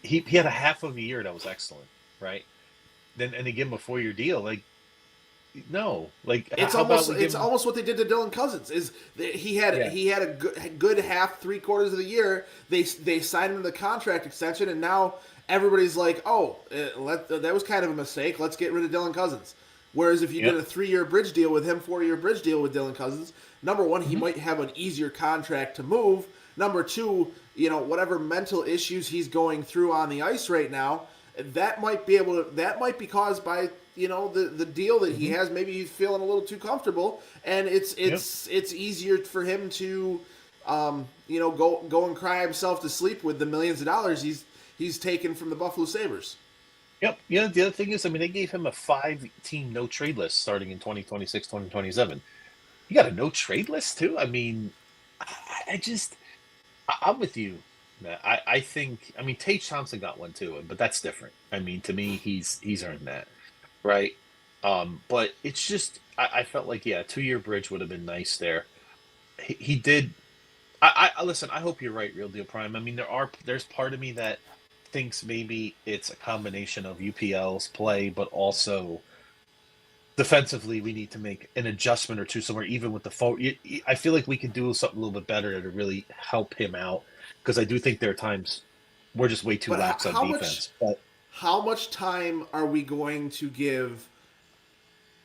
Speaker 4: he had a half of a year that was excellent, right? Then and they give him a 4-year deal. No,
Speaker 3: it's almost what they did to Dylan Cousins. Is he had a good half 3/4 of the year. They signed him to the contract extension, and now everybody's like, that was kind of a mistake. Let's get rid of Dylan Cousins. Whereas if you did a 3-year bridge deal with him, 4-year bridge deal with Dylan Cousins, number one, he might have an easier contract to move. Number two, whatever mental issues he's going through on the ice right now, that might be caused by the deal that he has. Maybe he's feeling a little too comfortable, and it's easier for him to go and cry himself to sleep with the millions of dollars he's taken from the Buffalo Sabres.
Speaker 4: Yep. Yeah. The other thing is, they gave him a 5-team no trade list starting in 2026, 2027. You got a no trade list too. I'm with you, Matt. I think. Tage Thompson got one too, but that's different. To me, he's earned that, right? But it's just I felt like 2-year bridge would have been nice there. He did. I listen. I hope you're right, Real Deal Prime. There's part of me that thinks maybe it's a combination of UPL's play, but also defensively we need to make an adjustment or two somewhere, even with the forward. I feel like we can do something a little bit better to really help him out, because I do think there are times we're just way too lax on defense.
Speaker 3: How much time are we going to give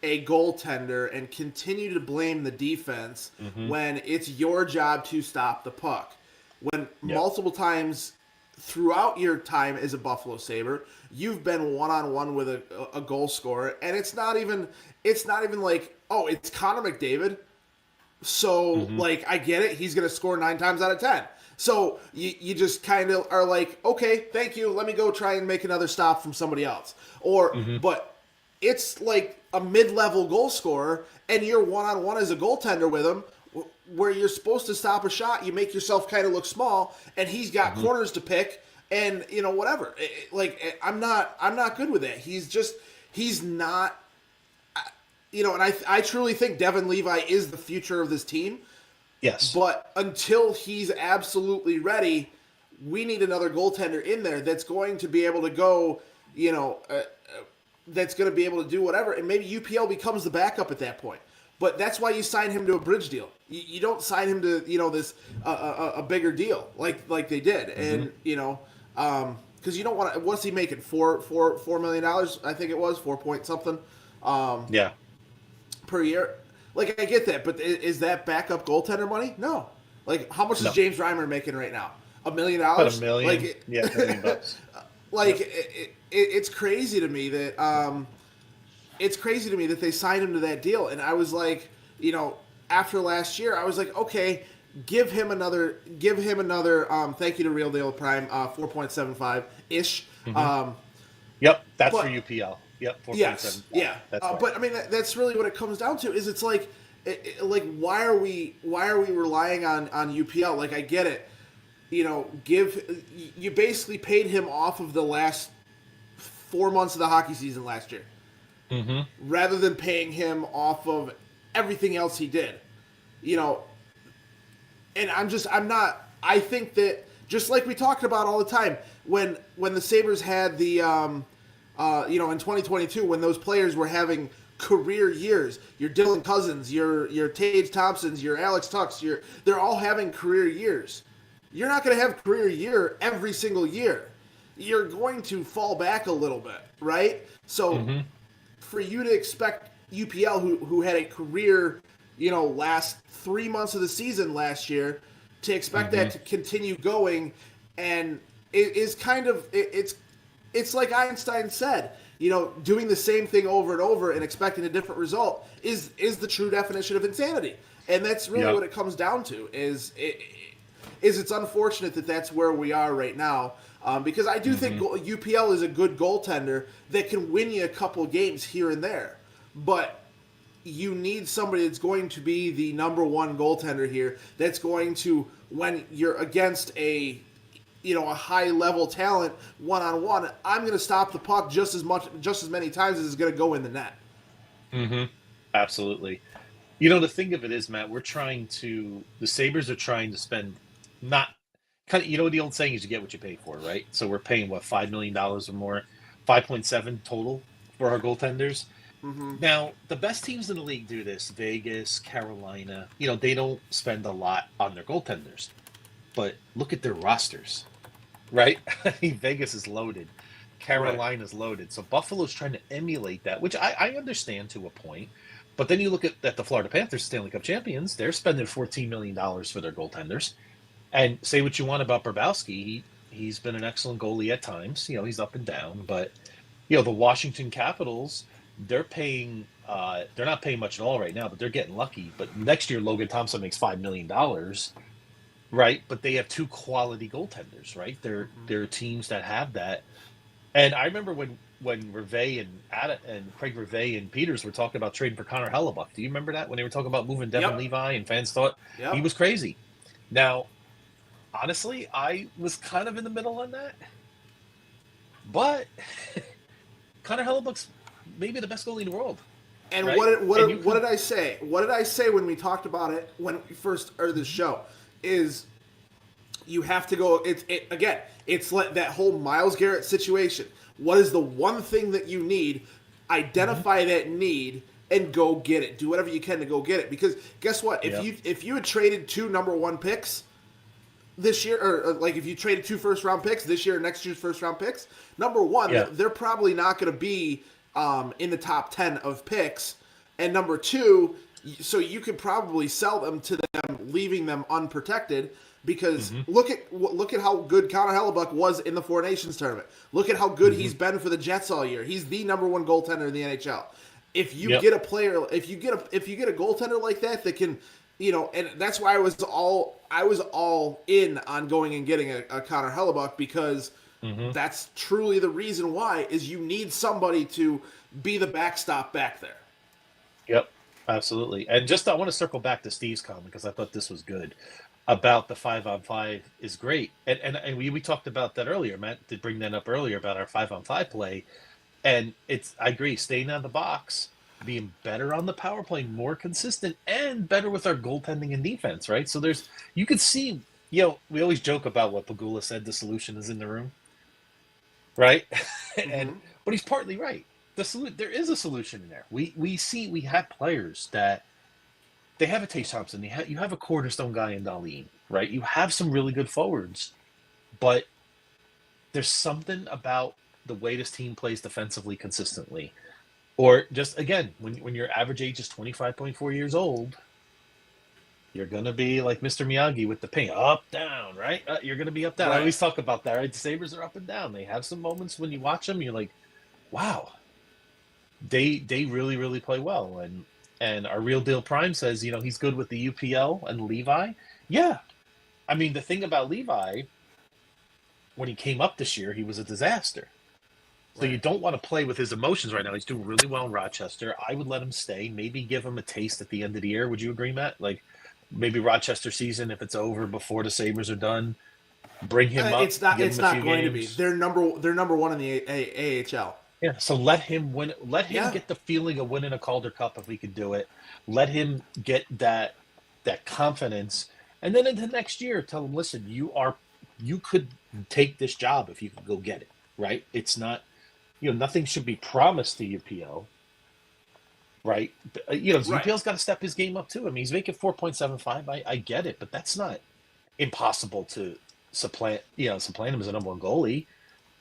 Speaker 3: a goaltender and continue to blame the defense when it's your job to stop the puck? When multiple times throughout your time as a Buffalo Sabre, you've been one-on-one with a goal scorer, and it's not even like, it's Connor McDavid, so I get it, he's going to score 9 times out of 10. So you just kind of are like, okay, thank you, let me go try and make another stop from somebody else. But it's like a mid-level goal scorer, and you're one-on-one as a goaltender with him, where you're supposed to stop a shot, you make yourself kind of look small, and he's got corners to pick, and whatever. I'm not good with that. He's not, and I truly think Devin Levi is the future of this team.
Speaker 4: Yes.
Speaker 3: But until he's absolutely ready, we need another goaltender in there that's going to be able to go, that's going to be able to do whatever, and maybe UPL becomes the backup at that point. But that's why you sign him to a bridge deal. You don't sign him to this a bigger deal like they did, and because you don't want to. What's he making? $4 million? I think it was 4 point something. Per year. I get that, but is that backup goaltender money? No. How much is James Reimer making right now? $1 million.
Speaker 4: About a million.
Speaker 3: Like,
Speaker 4: Yeah, $1 million.
Speaker 3: like it's crazy to me that they signed him to that deal, and I was like, after last year, I was like, okay, give him another. Thank you to Real Deal Prime, 4.75 ish.
Speaker 4: Yep, that's
Speaker 3: but-
Speaker 4: for UPL. Yep, 4.7.
Speaker 3: Yes, yeah.
Speaker 4: That's right.
Speaker 3: But I mean, that's really what it comes down to. Is it's like, why are we relying on UPL? Like, I get it. You basically paid him off of the last 4 months of the hockey season last year, rather than paying him off of everything else he did. And I think that, just like we talked about all the time, when the Sabres had the, in 2022, when those players were having career years, your Dylan Cousins, your Tage Thompsons, your Alex Tucks, they're all having career years. You're not going to have career year every single year. You're going to fall back a little bit, right? So for you to expect UPL, who had a career, last 3 months of the season last year, to expect that to continue going, and it is kind of it's like Einstein said, doing the same thing over and over and expecting a different result is the true definition of insanity, and that's really what it comes down to. It's unfortunate that that's where we are right now, because I do think UPL is a good goaltender that can win you a couple games here and there, but you need somebody that's going to be the number one goaltender here, that's going to, when you're against a high level talent one-on-one, I'm going to stop the puck just as many times as it's going to go in the net.
Speaker 4: Absolutely. The thing of it is, Matt, the Sabres are trying to spend not kind of, the old saying is you get what you pay for, right? So we're paying $5 million or more, 5.7 total for our goaltenders. Now, the best teams in the league do this. Vegas, Carolina, they don't spend a lot on their goaltenders. But look at their rosters, right? I mean, Vegas is loaded. Carolina's loaded. So Buffalo's trying to emulate that, which I understand to a point. But then you look at the Florida Panthers, Stanley Cup champions. They're spending $14 million for their goaltenders. And say what you want about Bobrovsky. He's been an excellent goalie at times. He's up and down. But, the Washington Capitals, they're paying they're not paying much at all right now, but they're getting lucky. But next year, Logan Thompson makes $5 million, right? But they have two quality goaltenders, right? There are teams that have that. And I remember when Reve and Craig Reve and Peters were talking about trading for Connor Hellebuck. Do you remember that? When they were talking about moving Devin Levi, and fans thought he was crazy. Now, honestly, I was kind of in the middle on that. But Connor Hellebuck's maybe the best goalie in the world.
Speaker 3: And
Speaker 4: right?
Speaker 3: what did I say? What did I say when we talked about it when we first started the show? Is you have to go. It's like that whole Myles Garrett situation. What is the one thing that you need? Identify that need and go get it. Do whatever you can to go get it. Because guess what? If you had traded 2 number 1 picks this year, or like if you traded 2 first round picks this year, or next year's first round picks, number 1, they're probably not going to be in the top 10 of picks, and number 2, so you could probably sell them to them, leaving them unprotected. Because look at how good Connor Hellebuck was in the Four Nations tournament. Look at how good he's been for the Jets all year. He's the number 1 goaltender in the NHL. If you get a player, if you get a goaltender like that can, and that's why I was all in on going and getting a Connor Hellebuck, because that's truly the reason why, is you need somebody to be the backstop back there.
Speaker 4: Yep, absolutely. And I want to circle back to Steve's comment, because I thought this was good. About the 5-on-5 is great. And we talked about that earlier. Matt did bring that up earlier about our 5-on-5 play. And I agree, staying out of the box, being better on the power play, more consistent, and better with our goaltending and defense, right? So you could see, we always joke about what Pagula said, the solution is in the room, right? But he's partly right. There is a solution in there. We have players that, they have a Tage Thompson. You have a cornerstone guy in Darlene, right? You have some really good forwards, but there's something about the way this team plays defensively consistently, or just, again, when your average age is 25.4 years old, You're going to be like Mr. Miyagi with the ping, up, down, right? You're going to be up, down. I
Speaker 3: Right.
Speaker 4: always talk about that, right? The Sabres are up and down. They have some moments when you watch them, you're like, wow, they really, really play well. And our Real Deal Prime says, he's good with the UPL and Levi. Yeah. I mean, the thing about Levi, when he came up this year, he was a disaster. So you don't want to play with his emotions right now. He's doing really well in Rochester. I would let him stay, maybe give him a taste at the end of the year. Would you agree, Matt? Like maybe Rochester season, if it's over before the Sabres are done, bring him up.
Speaker 3: It's not.
Speaker 4: give
Speaker 3: It's
Speaker 4: him a
Speaker 3: not
Speaker 4: few
Speaker 3: going
Speaker 4: games.
Speaker 3: to be. They're number one in the AHL.
Speaker 4: Yeah, so let him win. Let him
Speaker 3: Yeah.
Speaker 4: get the feeling of winning a Calder Cup if we could do it. Let him get that confidence, and then into next year, tell him, listen, you could take this job if you could go get it. Right? It's not, nothing should be promised to UPL. Right?
Speaker 3: Right.
Speaker 4: UPL's got to step his game up too. I mean, he's making 4.75. I get it, but that's not impossible to supplant him as a number one goalie.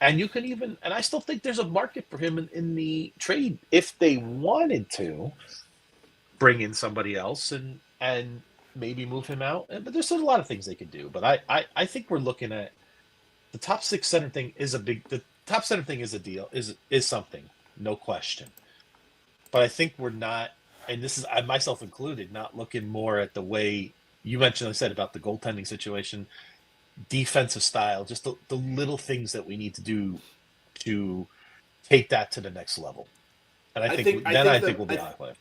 Speaker 4: And you can even, and I still think there's a market for him in the trade if they wanted to bring in somebody else and maybe move him out. But there's still a lot of things they could do. But I think we're looking at the top six center thing the top center thing is a deal, is something, no question. But I think we're not, and this is I myself included, not looking more at the way you mentioned, I said about the goaltending situation, defensive style, just the little things that we need to do to take that to the next level. And I think we'll be high player.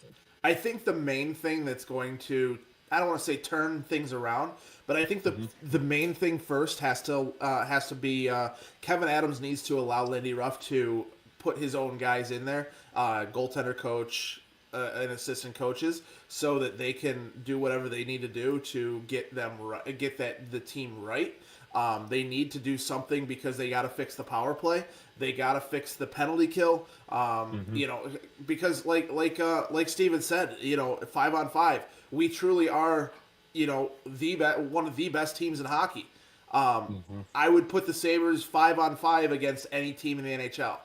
Speaker 3: I think the main thing that's going to, I don't want to say turn things around, but I think the main thing first has to be Kevin Adams needs to allow Lindy Ruff to put his own guys in there, goaltender coach, and assistant coaches, so that they can do whatever they need to do to get the team right. They need to do something because they got to fix the power play. They got to fix the penalty kill. Because like Steven said, 5-on-5, we truly are, one of the best teams in hockey. I would put the Sabres 5-on-5 against any team in the NHL.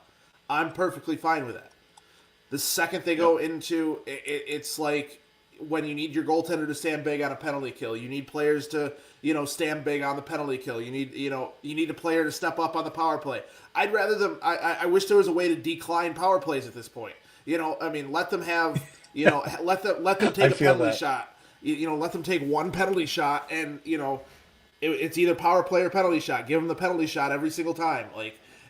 Speaker 3: I'm perfectly fine with that. The second they go into it's like when you need your goaltender to stand big on a penalty kill, you need players to, stand big on the penalty kill. You need a player to step up on the power play. I'd rather them. I wish there was a way to decline power plays at this point. Let them have, let them take a penalty shot. Let them take one penalty shot, and it's either power play or penalty shot. Give them the penalty shot every single time.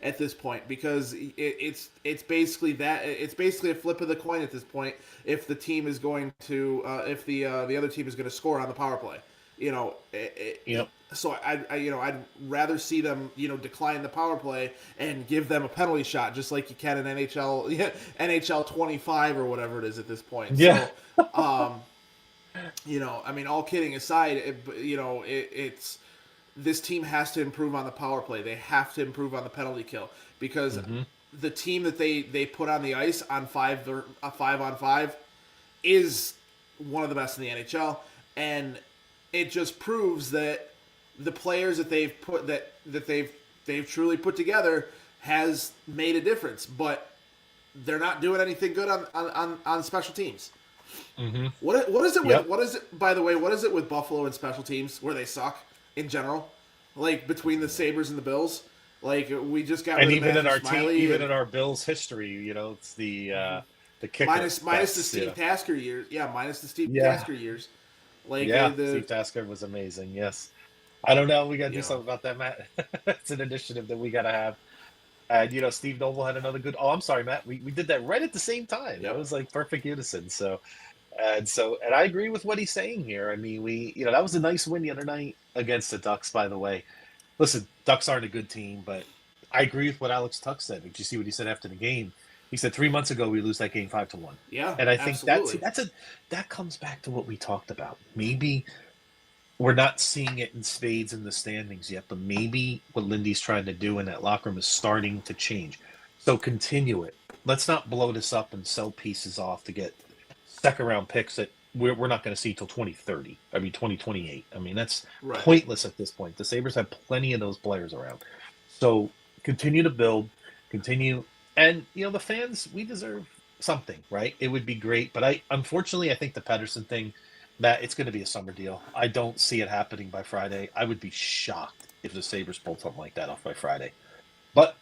Speaker 3: At this point, because it's basically that it's basically a flip of the coin at this point. If the team is going to if the other team is going to score on the power play, So I'd rather see them decline the power play and give them a penalty shot, just like you can in NHL 25 or whatever it is at this point.
Speaker 4: Yeah.
Speaker 3: So, all kidding aside, it's. This team has to improve on the power play. They have to improve on the penalty kill because the team that they put on the ice on 5-on-5 is one of the best in the NHL, and it just proves that the players that they've put that they've truly put together has made a difference. But they're not doing anything good on special teams. What is it with what is it? By the way, what is it with Buffalo and special teams where they suck? In general, between the Sabres and the Bills, we just got
Speaker 4: and
Speaker 3: rid
Speaker 4: even
Speaker 3: of
Speaker 4: in our
Speaker 3: Smiley
Speaker 4: team, even in our Bills history, it's the kicker
Speaker 3: minus the Steve Tasker years. Yeah, minus the Steve Tasker years.
Speaker 4: Steve Tasker was amazing. Yes, I don't know. We got to do something about that, Matt. It's an initiative that we got to have. And Steve Noble had another good. Oh, I'm sorry, Matt. We did that right at the same time. That was perfect unison. So. And I agree with what he's saying here. I mean, that was a nice win the other night against the Ducks, by the way. Listen, Ducks aren't a good team, but I agree with what Alex Tuck said. Did you see what he said after the game? He said 3 months ago we lose that game 5-1.
Speaker 3: Yeah,
Speaker 4: and I think that comes back to what we talked about. Maybe we're not seeing it in spades in the standings yet, but maybe what Lindy's trying to do in that locker room is starting to change. So continue it. Let's not blow this up and sell pieces off to get second round picks that we're not going to see till 2030. I mean, 2028. I mean, that's pointless at this point. The Sabres have plenty of those players around. So continue to build, and the fans, we deserve something, right? It would be great, but unfortunately I think the Pedersen thing Matt, it's going to be a summer deal. I don't see it happening by Friday. I would be shocked if the Sabres pulled something like that off by Friday. But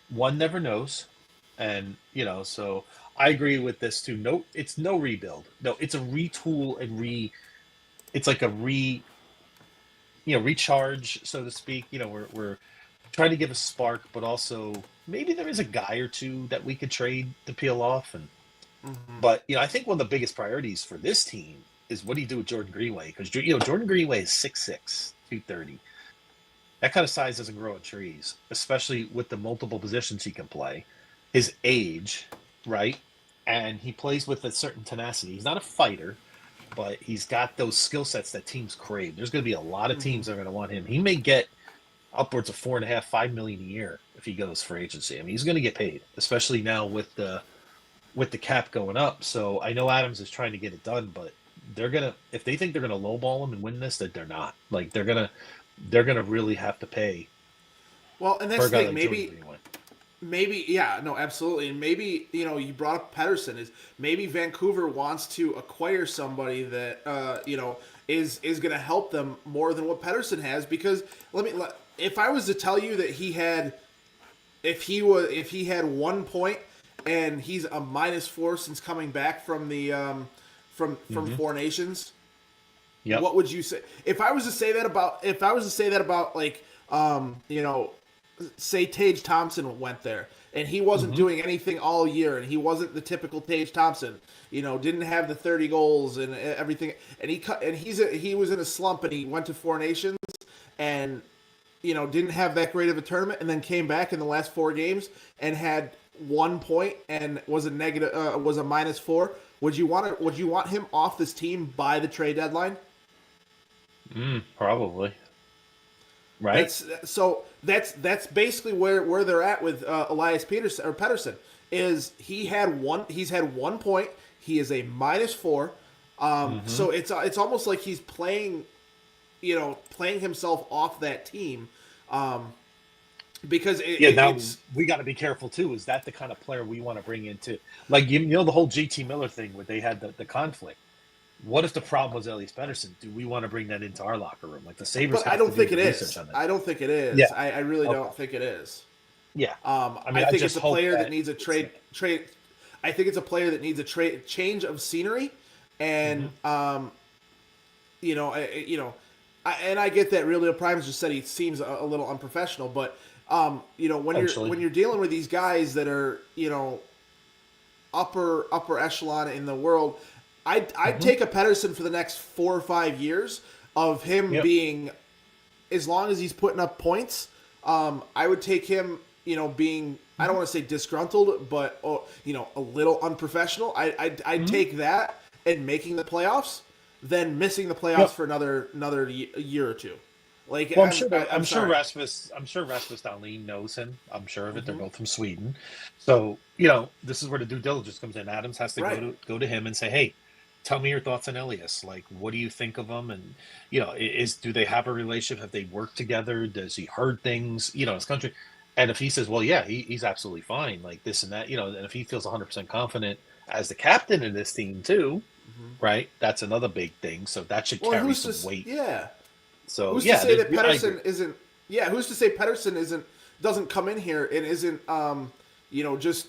Speaker 4: one never knows. And, so I agree with this too. No, it's no rebuild. No, it's a retool and it's like a recharge, so to speak. We're trying to give a spark, but also maybe there is a guy or two that we could trade to peel off. But I think one of the biggest priorities for this team is what do you do with Jordan Greenway? Because Jordan Greenway is 6'6", 230. That kind of size doesn't grow on trees, especially with the multiple positions he can play. His age, right? And he plays with a certain tenacity. He's not a fighter, but he's got those skill sets that teams crave. There's going to be a lot of teams that are going to want him. He may get upwards of $4.5 million a year if he goes for agency. I mean, he's going to get paid, especially now with the cap going up. So I know Adams is trying to get it done, but if they think they're gonna lowball him and win this, that they're not. Like they're gonna really have to pay.
Speaker 3: Well, and that's the thing. Maybe, yeah, no, absolutely, and maybe you brought up Pettersson. Is maybe Vancouver wants to acquire somebody that is going to help them more than what Pettersson has. Because if I was to tell you that if he had 1 point and he's a -4 since coming back from the from Four Nations, what would you say? If I was to say that about like say Tage Thompson went there and he wasn't doing anything all year and he wasn't the typical Tage Thompson, didn't have the 30 goals and everything, and he was in a slump and he went to Four Nations and didn't have that great of a tournament and then came back in the last 4 games and had 1 point and was a -4. Would you want him off this team by the trade deadline?
Speaker 4: Probably. Right.
Speaker 3: That's basically where they're at with Elias Pettersson. Is he's had 1 point. He is a -4. So it's almost like he's playing himself off that team. Because
Speaker 4: we got to be careful too. Is that the kind of player we want to bring into, like the whole JT Miller thing where they had the conflict? What if the problem was Elias Pettersson? Do we want to bring that into our locker room? Like the Sabres?
Speaker 3: But I don't think it is. I don't think it is.
Speaker 4: Yeah.
Speaker 3: I really don't think it is.
Speaker 4: Yeah.
Speaker 3: I think it's a player that needs a trade. I think it's a player that needs a change of scenery, and and I get that. Real Primes just said he seems a little unprofessional, but when you're dealing with these guys that are upper echelon in the world, I'd take a Pettersson for the next 4 or 5 years of him being, as long as he's putting up points. I would take him, being, I don't want to say disgruntled, but a little unprofessional. I'd take that and making the playoffs, then missing the playoffs for another year or two. Like,
Speaker 4: well, I'm sure Rasmus Dahlin knows him. I'm sure of it. They're both from Sweden, so this is where the due diligence comes in. Adams has to go to him and say, "Hey, tell me your thoughts on Elias. Like, what do you think of him? And do they have a relationship? Have they worked together? Does he heard things? His country." And if he says, "Well, yeah, he's absolutely fine," like this and that, and if he feels 100% confident as the captain in this team too, right? That's another big thing. So that should carry some weight.
Speaker 3: Yeah.
Speaker 4: So
Speaker 3: who's to say that Pettersson isn't? Yeah, who's to say Pettersson doesn't come in here and isn't just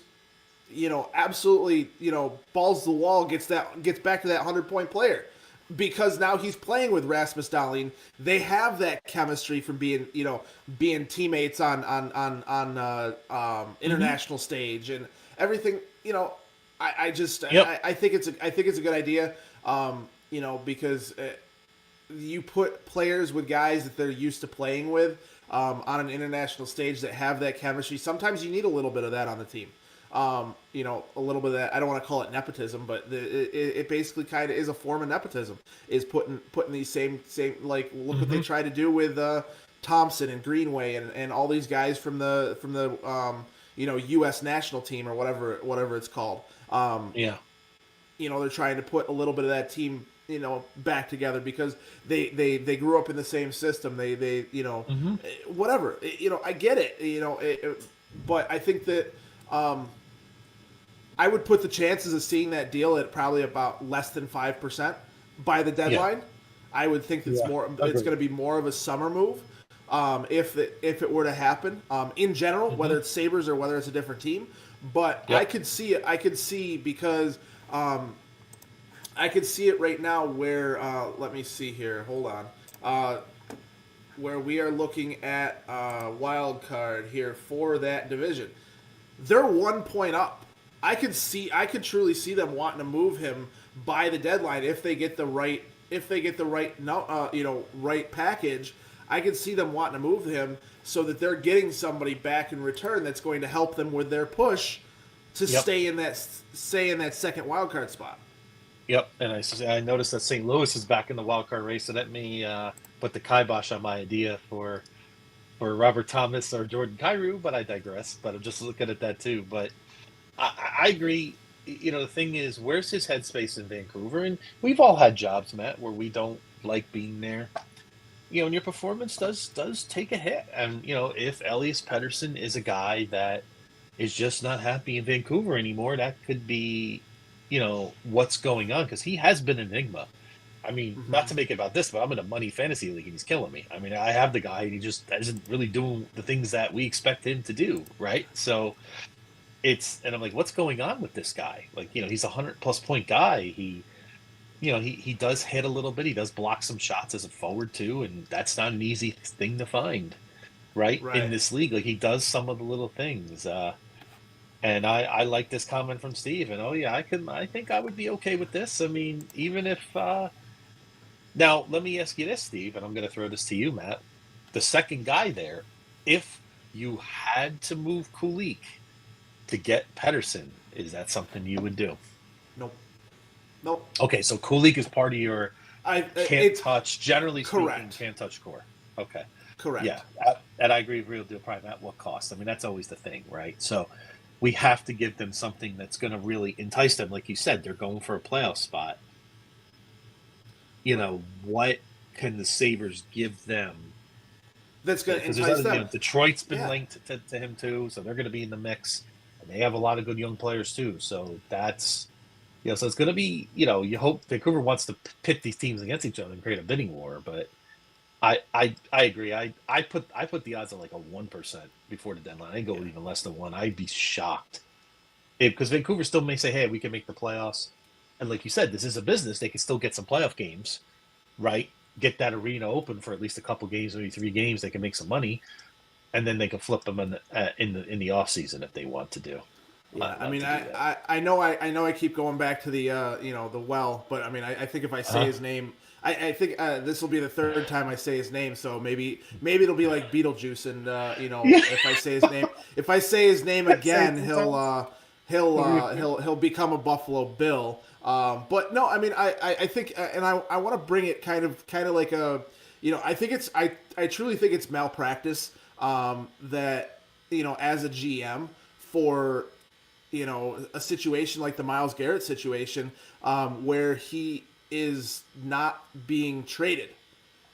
Speaker 3: absolutely balls to the wall, gets back to that 100-point player, because now he's playing with Rasmus Dahlin. They have that chemistry from being teammates on international stage and everything. I think it's a good idea. Because you put players with guys that they're used to playing with on an international stage that have that chemistry. Sometimes you need a little bit of that on the team. A little bit of that. I don't want to call it nepotism, but it basically kind of is a form of nepotism. Is putting these same like, look what they try to do with Thompson and Greenway and all these guys from the U.S. national team or whatever it's called. They're trying to put a little bit of that team back together because they grew up in the same system. They whatever. I get it. But I think that I would put the chances of seeing that deal at probably about less than 5%. by the deadline. I would think it's
Speaker 4: Agreed.
Speaker 3: going to be more of a summer move if it were to happen in general, whether it's Sabres or whether it's a different team. But I could see it. I could see because I could see it right now where let me see here. Hold on. Where we are looking at wild card here for that division. They're 1 point up. I could truly see them wanting to move him by the deadline if they get the right right package. I could see them wanting to move him so that they're getting somebody back in return that's going to help them with their push to stay in that second wild card spot.
Speaker 4: Yep, and I noticed that St. Louis is back in the wild card race, so let me put the kibosh on my idea for Robert Thomas or Jordan Kyrou, but I digress. But I'm just looking at that too. But I agree. The thing is, where's his headspace in Vancouver? And we've all had jobs, Matt, where we don't like being there. And your performance does take a hit. And if Elias Pettersson is a guy that is just not happy in Vancouver anymore, that could be, what's going on, because he has been an enigma. I mean, not to make it about this, but I'm in a money fantasy league and he's killing me. I mean, I have the guy and he just isn't really doing the things that we expect him to do, right? So and I'm like, what's going on with this guy? Like, he's a 100+ point guy. He does hit a little bit. He does block some shots as a forward too, and that's not an easy thing to find, right? In this league. Like, he does some of the little things. And I like this comment from Steve. And I think I would be okay with this. I mean, even if now let me ask you this, Steve, and I'm going to throw this to you, Matt. The second guy there, if you had to move Kulik to get Pettersson, is that something you would do?
Speaker 3: Nope.
Speaker 4: Okay, so Kulik is part of your touch, generally speaking, can't touch core. Okay.
Speaker 3: Correct.
Speaker 4: Yeah, and I agree with Real Deal Prime. At what cost? I mean, that's always the thing, right? So we have to give them something that's going to really entice them. Like you said, they're going for a playoff spot. What can the Sabres give them?
Speaker 3: That's going to entice them.
Speaker 4: Detroit's been linked to him too, so they're going to be in the mix. And they have a lot of good young players too, so that's so it's going to be you hope Vancouver wants to pit these teams against each other and create a bidding war, but I agree. I put the odds at like a 1% before the deadline. I go even less than 1. I'd be shocked because Vancouver still may say, hey, we can make the playoffs. And like you said, this is a business. They can still get some playoff games, right? Get that arena open for at least a couple games, maybe 3 games. They can make some money, and then they can flip them in the off season if they want to do.
Speaker 3: Yeah, I mean, I know I keep going back to the the well, but I mean, I think if I say his name, I think this will be the third time I say his name, so maybe it'll be like Beetlejuice, and if I say his name again, he'll become a Buffalo Bill. But no, I mean, I think, and I want to bring it kind of like a, I think I truly think it's malpractice that as a GM for a situation like the Myles Garrett situation where he is not being traded,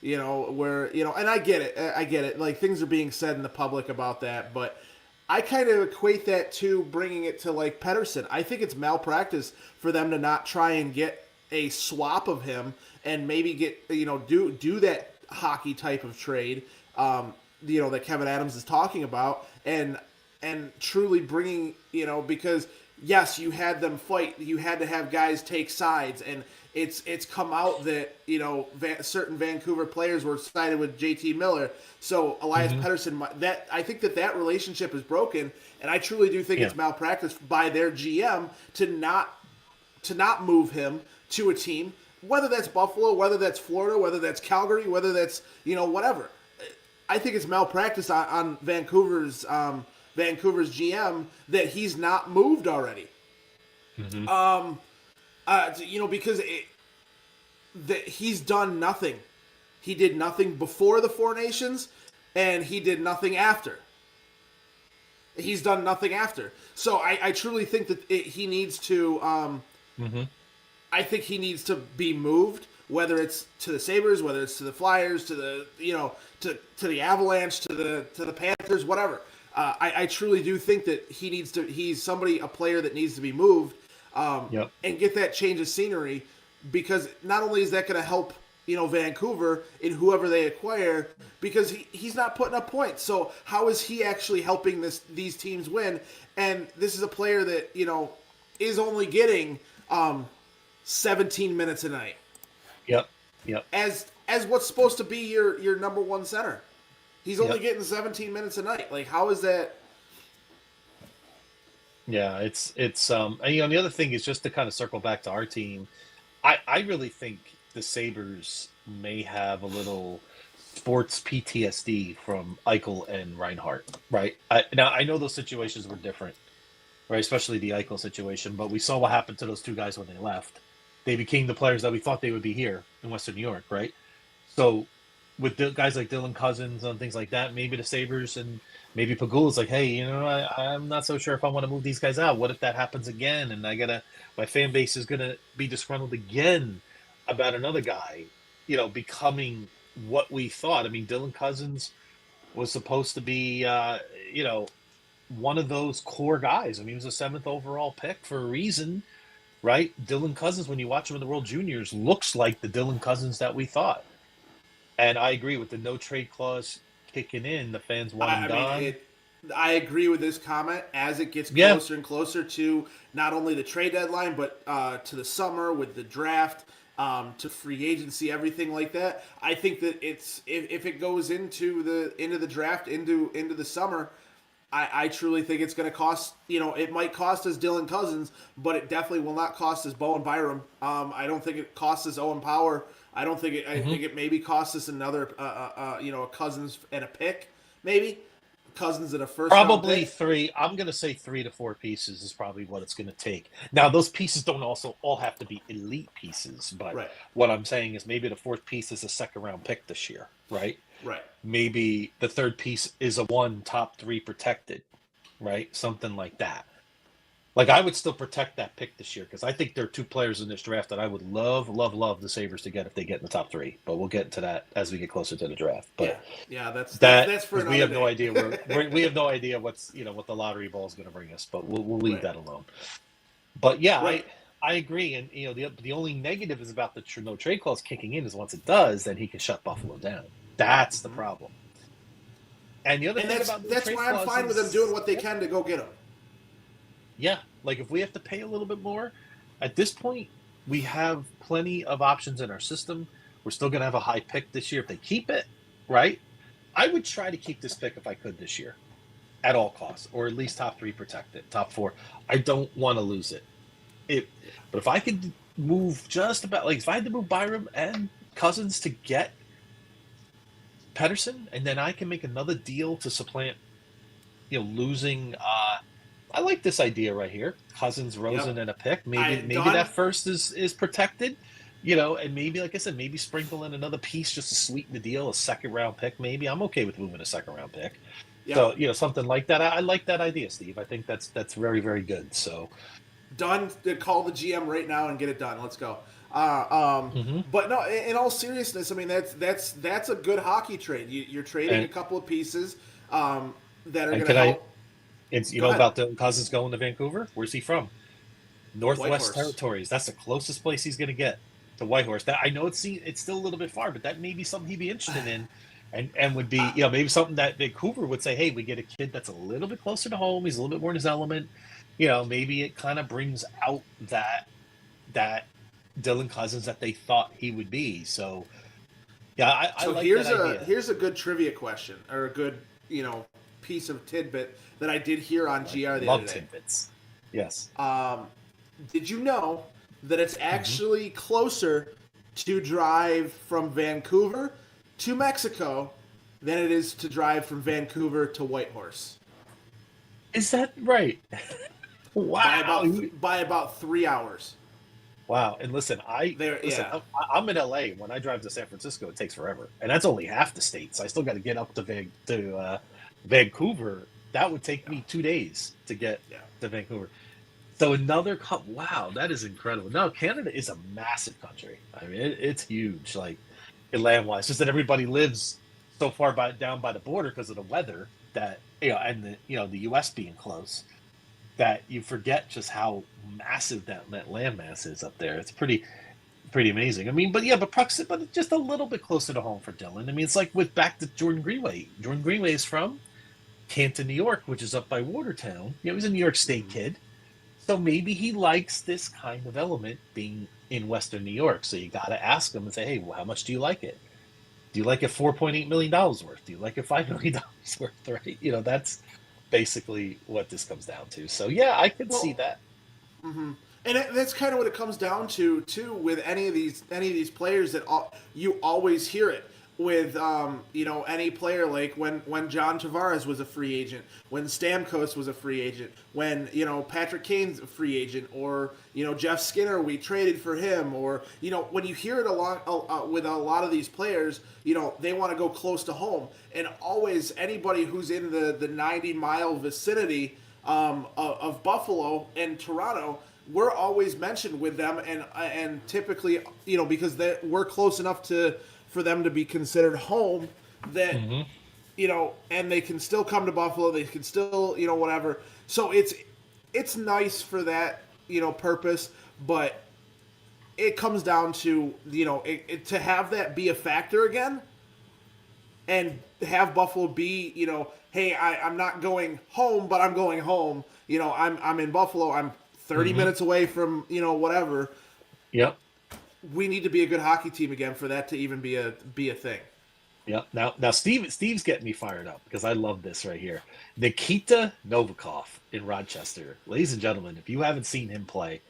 Speaker 3: where and I get it, like things are being said in the public about that, but I kind of equate that to bringing it to like Pettersson. I think it's malpractice for them to not try and get a swap of him and maybe get do that hockey type of trade that Kevin Adams is talking about and truly bringing because yes, you had them fight, you had to have guys take sides, and it's come out that certain Vancouver players were sided with JT Miller. So Elias Pettersson, that I think that relationship is broken, and I truly do think it's malpractice by their GM to not move him to a team, whether that's Buffalo, whether that's Florida, whether that's Calgary, whether that's whatever. I think it's malpractice on Vancouver's GM that he's not moved already. Because he's done nothing. He did nothing before the Four Nations, and he did nothing after. He's done nothing after. So I truly think that he needs to. I think he needs to be moved, whether it's to the Sabres, whether it's to the Flyers, to the to the Avalanche, to the Panthers, whatever. I truly do think that he's a player that needs to be moved and get that change of scenery, because not only is that going to help, Vancouver in whoever they acquire, because he's not putting up points. So how is he actually helping these teams win? And this is a player that, is only getting 17 minutes a night.
Speaker 4: Yep.
Speaker 3: As what's supposed to be your number one center. He's only
Speaker 4: Yep.
Speaker 3: getting 17 minutes a night. Like, how is that?
Speaker 4: Yeah, it's and, the other thing is, just to kind of circle back to our team, I really think the Sabres may have a little sports PTSD from Eichel and Reinhart, right? Now, I know those situations were different, right? Especially the Eichel situation, but we saw what happened to those two guys when they left. They became the players that we thought they would be here in Western New York, right? So with guys like Dylan Cousins and things like that, maybe the Sabres and maybe Pagula's like, hey, I'm not so sure if I want to move these guys out. What if that happens again? And my fan base is gonna be disgruntled again about another guy, becoming what we thought. I mean, Dylan Cousins was supposed to be, one of those core guys. I mean, he was a 7th overall pick for a reason, right? Dylan Cousins, when you watch him in the World Juniors, looks like the Dylan Cousins that we thought. And I agree with the no trade clause kicking in. The fans want him gone.
Speaker 3: I agree with this comment as it gets closer and closer to not only the trade deadline, but to the summer with the draft, to free agency, everything like that. I think that if it goes into the draft, into the summer, I truly think it's going to cost. It might cost us Dylan Cousins, but it definitely will not cost us Bowen Byram. I don't think it costs us Owen Power. I don't think it. I think it maybe costs us another, a Cousins and a pick, maybe. Cousins in a first
Speaker 4: Probably
Speaker 3: round pick.
Speaker 4: 3. I'm going to say 3 to 4 pieces is probably what it's going to take. Now, those pieces don't also all have to be elite pieces, but
Speaker 3: Right.
Speaker 4: what I'm saying is maybe the 4th piece is a 2nd round pick this year, right?
Speaker 3: Right.
Speaker 4: Maybe the 3rd piece is a 1 top 3 protected, right? Something like that. Like, I would still protect that pick this year because I think there are 2 players in this draft that I would love the Sabres to get if they get in the top 3. But we'll get into that as we get closer to the draft. But
Speaker 3: yeah, that's for another
Speaker 4: we have
Speaker 3: day.
Speaker 4: no idea we have no idea what's what the lottery ball is going to bring us. But we'll leave that alone. But yeah,
Speaker 3: Right.
Speaker 4: I agree. And the only negative is about the no trade clause kicking in is once it does, then he can shut Buffalo down. That's the problem. And the other thing about the
Speaker 3: that's
Speaker 4: trade
Speaker 3: why I'm fine with them doing what they can to go get him.
Speaker 4: Yeah, like if we have to pay a little bit more, at this point, we have plenty of options in our system. We're still going to have a high pick this year if they keep it, right? I would try to keep this pick if I could this year, at all costs, or at least top 3 protected, top 4. I don't want to lose it. But if I could move just about, like if I had to move Byram and Cousins to get Pedersen, and then I can make another deal to supplant, losing. I like this idea right here. Cousins, Rosen, and a pick. Maybe that first is protected, and maybe, like I said, maybe sprinkle in another piece just to sweeten the deal, a 2nd round pick. Maybe I'm okay with moving a 2nd round pick. Yep. So something like that. I like that idea, Steve. I think that's very, very good. So
Speaker 3: done. Call the GM right now and get it done. Let's go. But no, in all seriousness, I mean that's a good hockey trade. You're trading a couple of pieces that are going to help.
Speaker 4: About Dylan Cousins going to Vancouver? Where's he from? Northwest Territories. That's the closest place he's going to get to Whitehorse. That I know it's still a little bit far, but that may be something he'd be interested in, and would be maybe something that Vancouver would say, hey, we get a kid that's a little bit closer to home. He's a little bit more in his element. Maybe it kind of brings out that Dylan Cousins that they thought he would be. So yeah, I like that idea.
Speaker 3: Here's a good trivia question, or a good piece of tidbit that I did hear on GR the other day.
Speaker 4: Love tidbits. Yes.
Speaker 3: Did you know that it's actually closer to drive from Vancouver to Mexico than it is to drive from Vancouver to Whitehorse?
Speaker 4: Is that right? Wow.
Speaker 3: By about 3 hours.
Speaker 4: Wow. And listen, I'm in LA. When I drive to San Francisco, it takes forever. And that's only half the state. So I still got to get up to Vancouver. That would take me 2 days to get to Vancouver. So another wow, that is incredible. No, Canada is a massive country. I mean, it's huge, like land-wise. Just that everybody lives so far down by the border because of the weather that and the U.S. being close, that you forget just how massive that landmass is up there. It's pretty pretty amazing. I mean, but just a little bit closer to home for Dylan. I mean, it's like back to Jordan Greenway. Jordan Greenway is from Canton, New York, which is up by Watertown. He's a New York State kid. So maybe he likes this kind of element being in Western New York. So you got to ask him and say, hey, well, how much do you like it? Do you like it $4.8 million worth? Do you like it $5 million worth? Right? That's basically what this comes down to. So yeah, I could see that.
Speaker 3: Mm-hmm. And that's kind of what it comes down to too with any of these players that you always hear it with any player, like when John Tavares was a free agent, when Stamkos was a free agent, when Patrick Kane's a free agent, or Jeff Skinner, we traded for him, or when you hear it with a lot of these players, they want to go close to home, and always anybody who's in the 90-mile vicinity of Buffalo and Toronto, we're always mentioned with them, and typically because we're close enough for them to be considered home, that and they can still come to Buffalo, they can still whatever. So it's nice for that purpose, but it comes down to to have that be a factor again, and have Buffalo be hey, I'm not going home, but I'm going home. I'm in Buffalo. I'm 30 minutes away from whatever.
Speaker 4: Yep.
Speaker 3: We need to be a good hockey team again for that to even be a thing.
Speaker 4: Yep. Now Steve's getting me fired up because I love this right here. Nikita Novikov in Rochester. Ladies and gentlemen, if you haven't seen him play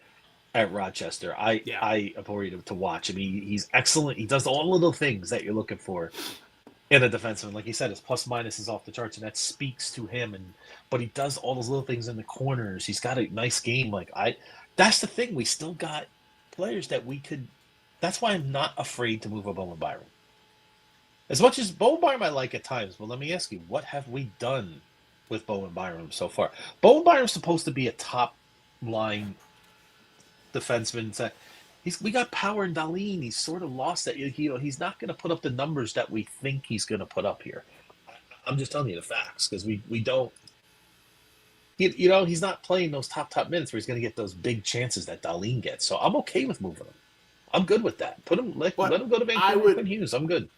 Speaker 4: at Rochester, I implore you to watch. I mean, he's excellent. He does all the little things that you're looking for in a defenseman. Like he said, his plus minus is off the charts, and that speaks to him. But he does all those little things in the corners. He's got a nice game. That's the thing. We still got players that we could. That's why I'm not afraid to move a Bowen Byram. As much as Bowen Byram I like at times, but let me ask you, what have we done with Bowen Byram so far? Bowen Byram's supposed to be a top line defenseman. We got power in Dahlin. He's sort of lost that. He's not going to put up the numbers that we think he's going to put up here. I'm just telling you the facts because we don't. He's not playing those top minutes where he's going to get those big chances that Dahlin gets. So I'm okay with moving him. I'm good with that. Let him go to Vancouver and Hughes. I'm good.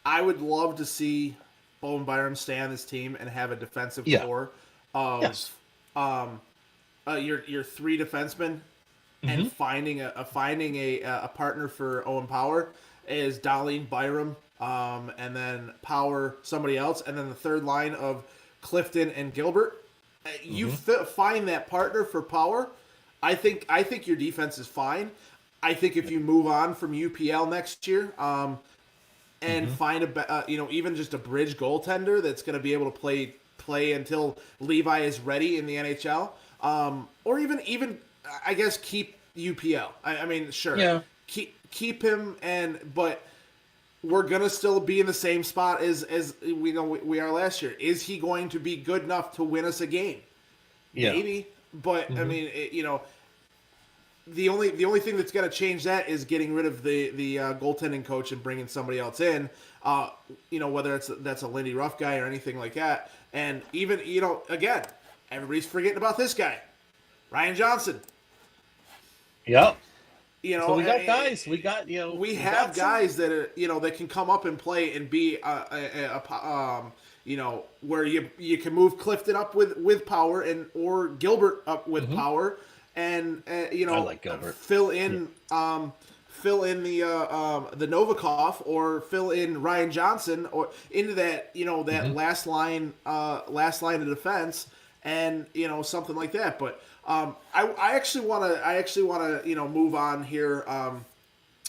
Speaker 3: I would love to see Bowen Byram stay on this team and have a defensive core of your three defensemen, and finding a partner for Owen Power is Dahlin, Byram, and then Power, somebody else, and then the third line of Clifton and Gilbert. You find that partner for Power. I think your defense is fine. I think if you move on from UPL next year, and find even just a bridge goaltender that's going to be able to play until Levi is ready in the NHL, or even I guess keep UPL. I mean, sure, keep him, but we're gonna still be in the same spot as we are last year. Is he going to be good enough to win us a game? Yeah. Maybe, but I mean, the only thing that's going to change that is getting rid of the goaltending coach and bringing somebody else in. Whether that's a Lindy Ruff guy or anything like that. And even again, everybody's forgetting about this guy, Ryan Johnson.
Speaker 4: Yep. So we got guys. We
Speaker 3: have guys that are that can come up and play and be where you can move Clifton up with Power or Gilbert up with Power. And
Speaker 4: I like Gilbert.
Speaker 3: Fill in the Novikov, or fill in Ryan Johnson, or into that that last line of defense, and something like that. But I actually want to move on here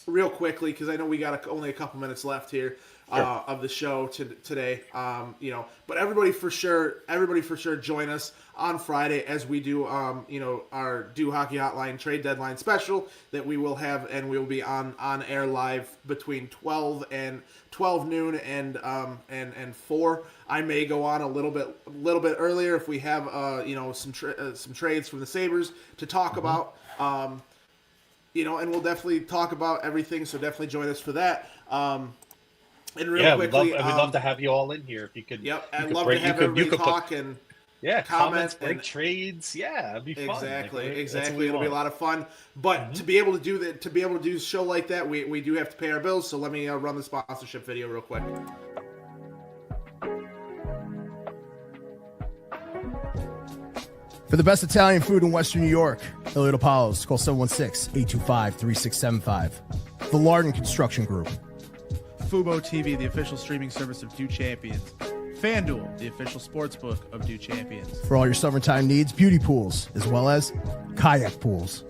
Speaker 3: real quickly, because I know we got only a couple minutes left here. Of the show today, but everybody for sure join us on Friday as we do, our Do Hockey Hotline trade deadline special that we will have, and we will be on air live between 12 noon and 4. I may go on a little bit earlier if we have some trades from the Sabres to talk about, and we'll definitely talk about everything. So definitely join us for that. And real quickly,
Speaker 4: we'd love to have you all in here if you could.
Speaker 3: Yep, I'd love to have everybody talk and
Speaker 4: Yeah, comments, break
Speaker 3: and
Speaker 4: trades. Yeah, it'd be fun.
Speaker 3: exactly,
Speaker 4: Like,
Speaker 3: exactly. It'll be a lot of fun. But to be able to do that, to be able to do a show like that, we do have to pay our bills. So let me run the sponsorship video real quick.
Speaker 1: For the best Italian food in Western New York, Elliott Apollo's, call 716-825-3675. The Lardon Construction Group.
Speaker 2: Fubo TV, the official streaming service of Do Champions. FanDuel, the official sportsbook of Do Champions.
Speaker 1: For all your summertime needs, beauty pools, as well as kayak pools.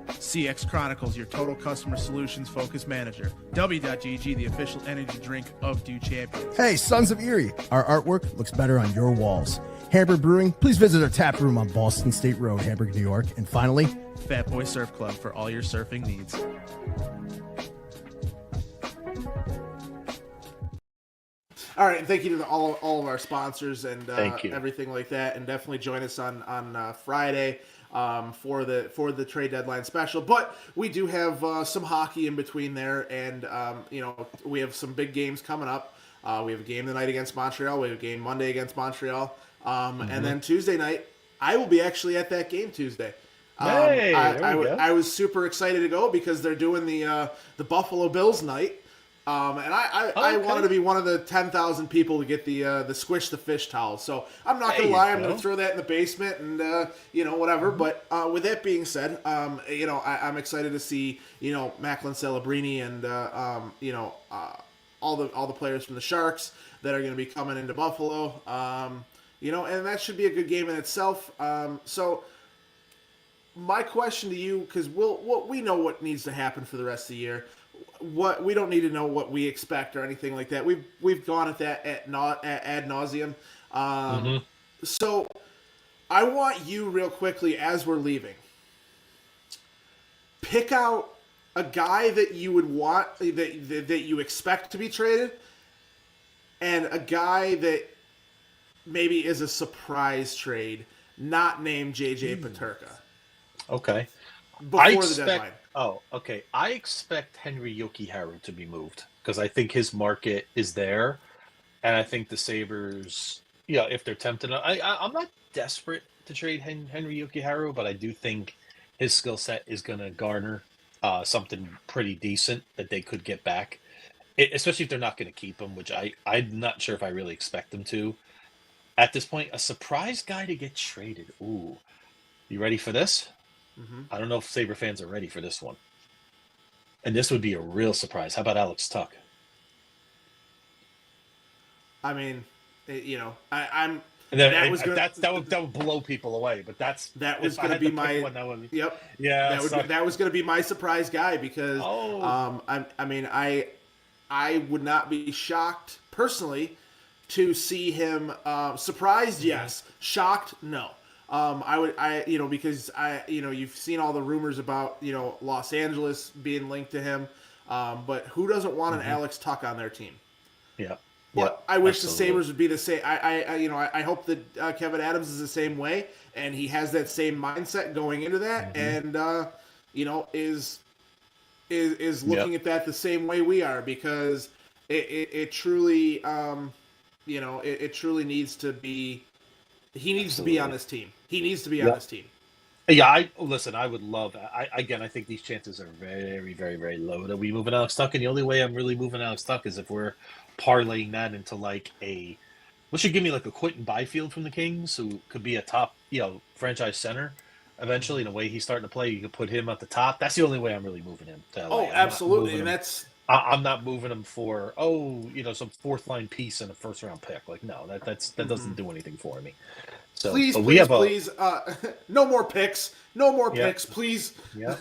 Speaker 2: CX Chronicles, your total customer solutions focused manager. W.GG, the official energy drink of Do Champions.
Speaker 1: Hey, Sons of Erie, our artwork looks better on your walls. Hamburg Brewing, please visit our tap room on Boston State Road, Hamburg, New York. And finally,
Speaker 2: Fat Boy Surf Club for all your surfing needs.
Speaker 3: All right, and thank you to all of our sponsors and
Speaker 4: Thank you.
Speaker 3: everything like that, and definitely join us on Friday for the trade deadline special. But we do have some hockey in between there, and we have some big games coming up. We have a game tonight against Montreal. We have a game Monday against Montreal, and then Tuesday night I will be actually at that game Tuesday.
Speaker 4: Hey,
Speaker 3: I was super excited to go because they're doing the Buffalo Bills night. And I wanted to be one of the 10,000 people to get the Squish the Fish towel. So I'm not going to lie. I'm going to throw that in the basement and, whatever. But with that being said, I'm excited to see, Macklin Celebrini and, all the players from the Sharks that are going to be coming into Buffalo. And that should be a good game in itself. So my question to you, because we know what needs to happen for the rest of the year. What we don't need to know what we expect or anything like that. We've gone at that ad nauseum. So I want you real quickly as we're leaving. Pick out a guy that you would want that you expect to be traded, and a guy that maybe is a surprise trade, not named JJ Peterka.
Speaker 4: Okay.
Speaker 3: Before the deadline.
Speaker 4: Oh, okay. I expect Henry Yoki-Haru to be moved because I think his market is there, and I think the Sabres, if they're tempted, I'm not desperate to trade Henry Yoki-Haru, but I do think his skill set is going to garner something pretty decent that they could get back, especially if they're not going to keep him, which I'm not sure if I really expect them to. At this point, a surprise guy to get traded. Ooh, you ready for this? I don't know if Sabre fans are ready for this one. And this would be a real surprise. How about Alex Tuck?
Speaker 3: I mean, I'm.
Speaker 4: And then that would blow people away. But that
Speaker 3: was going to be my. Yep.
Speaker 4: Yeah.
Speaker 3: That was going to be my surprise guy because I would not be shocked personally to see him surprised. Yes, shocked. No. Because you've seen all the rumors about, Los Angeles being linked to him. But who doesn't want an Alex Tuck on their team? Yeah. But I wish the Sabres would be the same. I hope that Kevin Adams is the same way, and he has that same mindset going into that, and is looking at that the same way we are, because it truly it truly needs to be. He needs to be on this team. He needs to be on this team.
Speaker 4: Yeah, I would love. I think these chances are very, very, very low that we move an Alex Tuck, and the only way I'm really moving Alex Tuck is if we're parlaying that into what should give me like a Quentin Byfield from the Kings, who could be a top, franchise center eventually. In a way he's starting to play, you could put him at the top. That's the only way I'm really moving him to LA.
Speaker 3: Oh, absolutely, and that's.
Speaker 4: I'm not moving him for some fourth line piece and a first round pick. Like, no, that doesn't do anything for me. So, please,
Speaker 3: no more picks. No more picks, please.
Speaker 4: Yeah.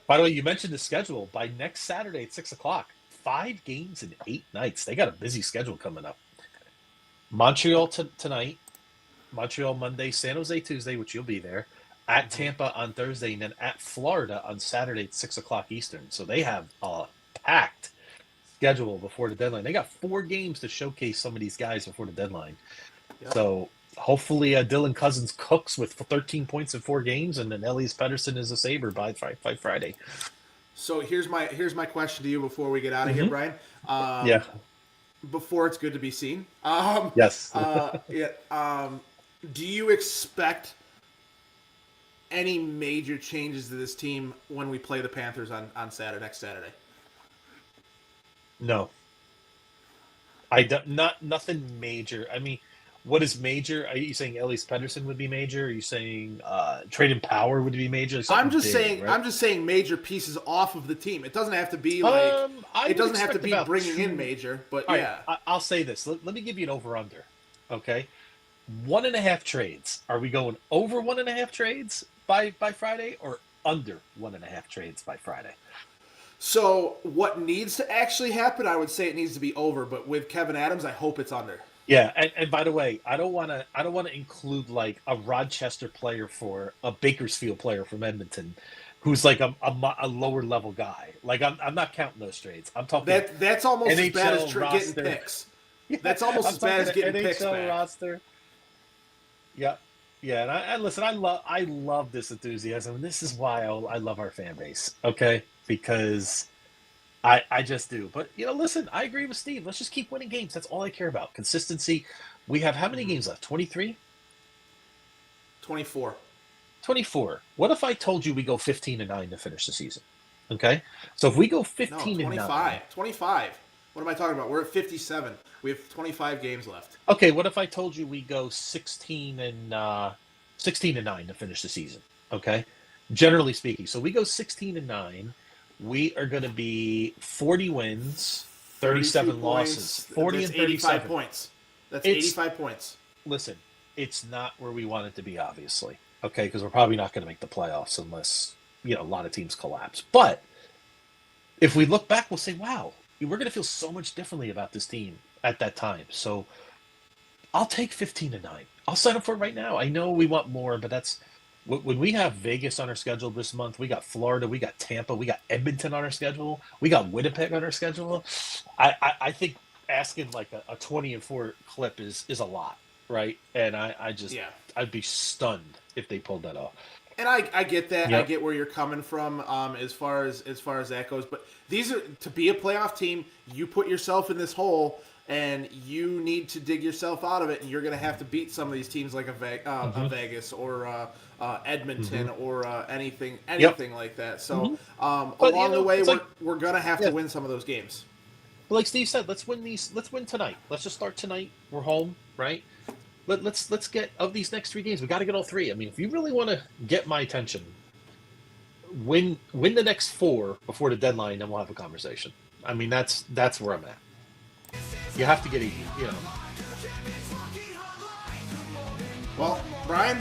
Speaker 4: By the way, you mentioned the schedule. By next Saturday at 6:00, 5 games in 8 nights. They got a busy schedule coming up. Montreal tonight, Montreal Monday, San Jose Tuesday, which you'll be there, at Tampa on Thursday, and then at Florida on Saturday at 6:00 Eastern. So they have a packed schedule before the deadline. They got 4 games to showcase some of these guys before the deadline. Yep. So hopefully Dylan Cousins cooks with 13 points in 4 games, and then Elias Pettersson is a Sabre by Friday.
Speaker 3: So here's my question to you before we get out of here, Brian. before it's good to be seen.
Speaker 4: Yes.
Speaker 3: Do you expect any major changes to this team when we play the Panthers on next Saturday?
Speaker 4: No. Nothing major. I mean, what is major? Are you saying Elias Pettersson would be major? Are you saying trading Power would be major?
Speaker 3: I'm just
Speaker 4: big,
Speaker 3: saying.
Speaker 4: right?
Speaker 3: I'm just saying major pieces off of the team. It doesn't have to be like. It doesn't have to be bringing in major, but yeah.
Speaker 4: Right, I'll say this. Let me give you an over/under. Okay, 1.5 trades. Are we going over 1.5 trades by Friday, or under 1.5 trades by Friday?
Speaker 3: So what needs to actually happen? I would say it needs to be over, but with Kevin Adams, I hope it's under.
Speaker 4: Yeah, and by the way, I don't want to include like a Rochester player for a Bakersfield player from Edmonton, who's like a lower level guy. Like I'm not counting those trades. I'm talking
Speaker 3: that's almost
Speaker 4: NHL
Speaker 3: as bad as getting
Speaker 4: roster.
Speaker 3: picks. That's almost as bad as getting picks back.
Speaker 4: Roster. Yeah, and listen, I love this enthusiasm, and this is why I love our fan base. Okay, because I just do. But, listen, I agree with Steve. Let's just keep winning games. That's all I care about. Consistency. We have how many games left? 23?
Speaker 3: 24.
Speaker 4: 24. What if I told you we go 15-9 to finish the season? Okay? So if we go
Speaker 3: 25. 25. What am I talking about? We're at 57. We have 25 games left.
Speaker 4: Okay, what if I told you we go 16-9 to finish the season? Okay? Generally speaking. So we go 16-9. We are going to be 40 wins, 37 losses. 40 and 37.
Speaker 3: 85 points. That's 85 points.
Speaker 4: Listen, it's not where we want it to be, obviously. Okay, because we're probably not going to make the playoffs unless, a lot of teams collapse. But if we look back, we'll say, wow, we're going to feel so much differently about this team at that time. So I'll take 15-9. I'll sign up for it right now. I know we want more, but that's... When we have Vegas on our schedule this month, we got Florida, we got Tampa, we got Edmonton on our schedule, we got Winnipeg on our schedule. I think asking like a 20-4 clip is a lot, right? And I'd be stunned if they pulled that off.
Speaker 3: And I get that.
Speaker 4: Yep.
Speaker 3: I get where you're coming from as far as that goes. But these are to be a playoff team. You put yourself in this hole, and you need to dig yourself out of it. And you're going to have to beat some of these teams like a Vegas or Edmonton or anything like that. So along the way, we're going to have to win some of those games.
Speaker 4: But like Steve said, let's win tonight. Let's just start tonight. We're home, right? Let's get of these next 3 games. We got to get all 3. I mean, if you really want to get my attention, win the next 4 before the deadline, and we'll have a conversation. I mean, that's where I'm at. You have to get even,
Speaker 3: Well, Brian,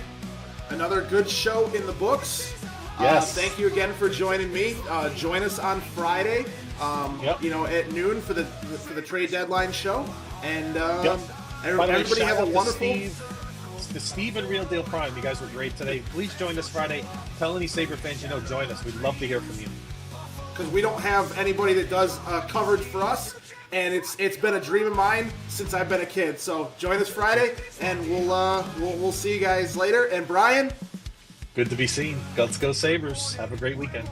Speaker 3: another good show in the books.
Speaker 4: Yes.
Speaker 3: Thank you again for joining me. Join us on Friday, at noon for the trade deadline show. And everybody have a wonderful.
Speaker 4: Steve and Real Deal Prime, you guys were great today. Please join us Friday. Tell any Sabre fans join us. We'd love to hear from you.
Speaker 3: Because we don't have anybody that does coverage for us. And it's been a dream of mine since I've been a kid. So join us Friday, and we'll see you guys later. And Brian,
Speaker 4: good to be seen. Let's go Sabres. Have a great weekend.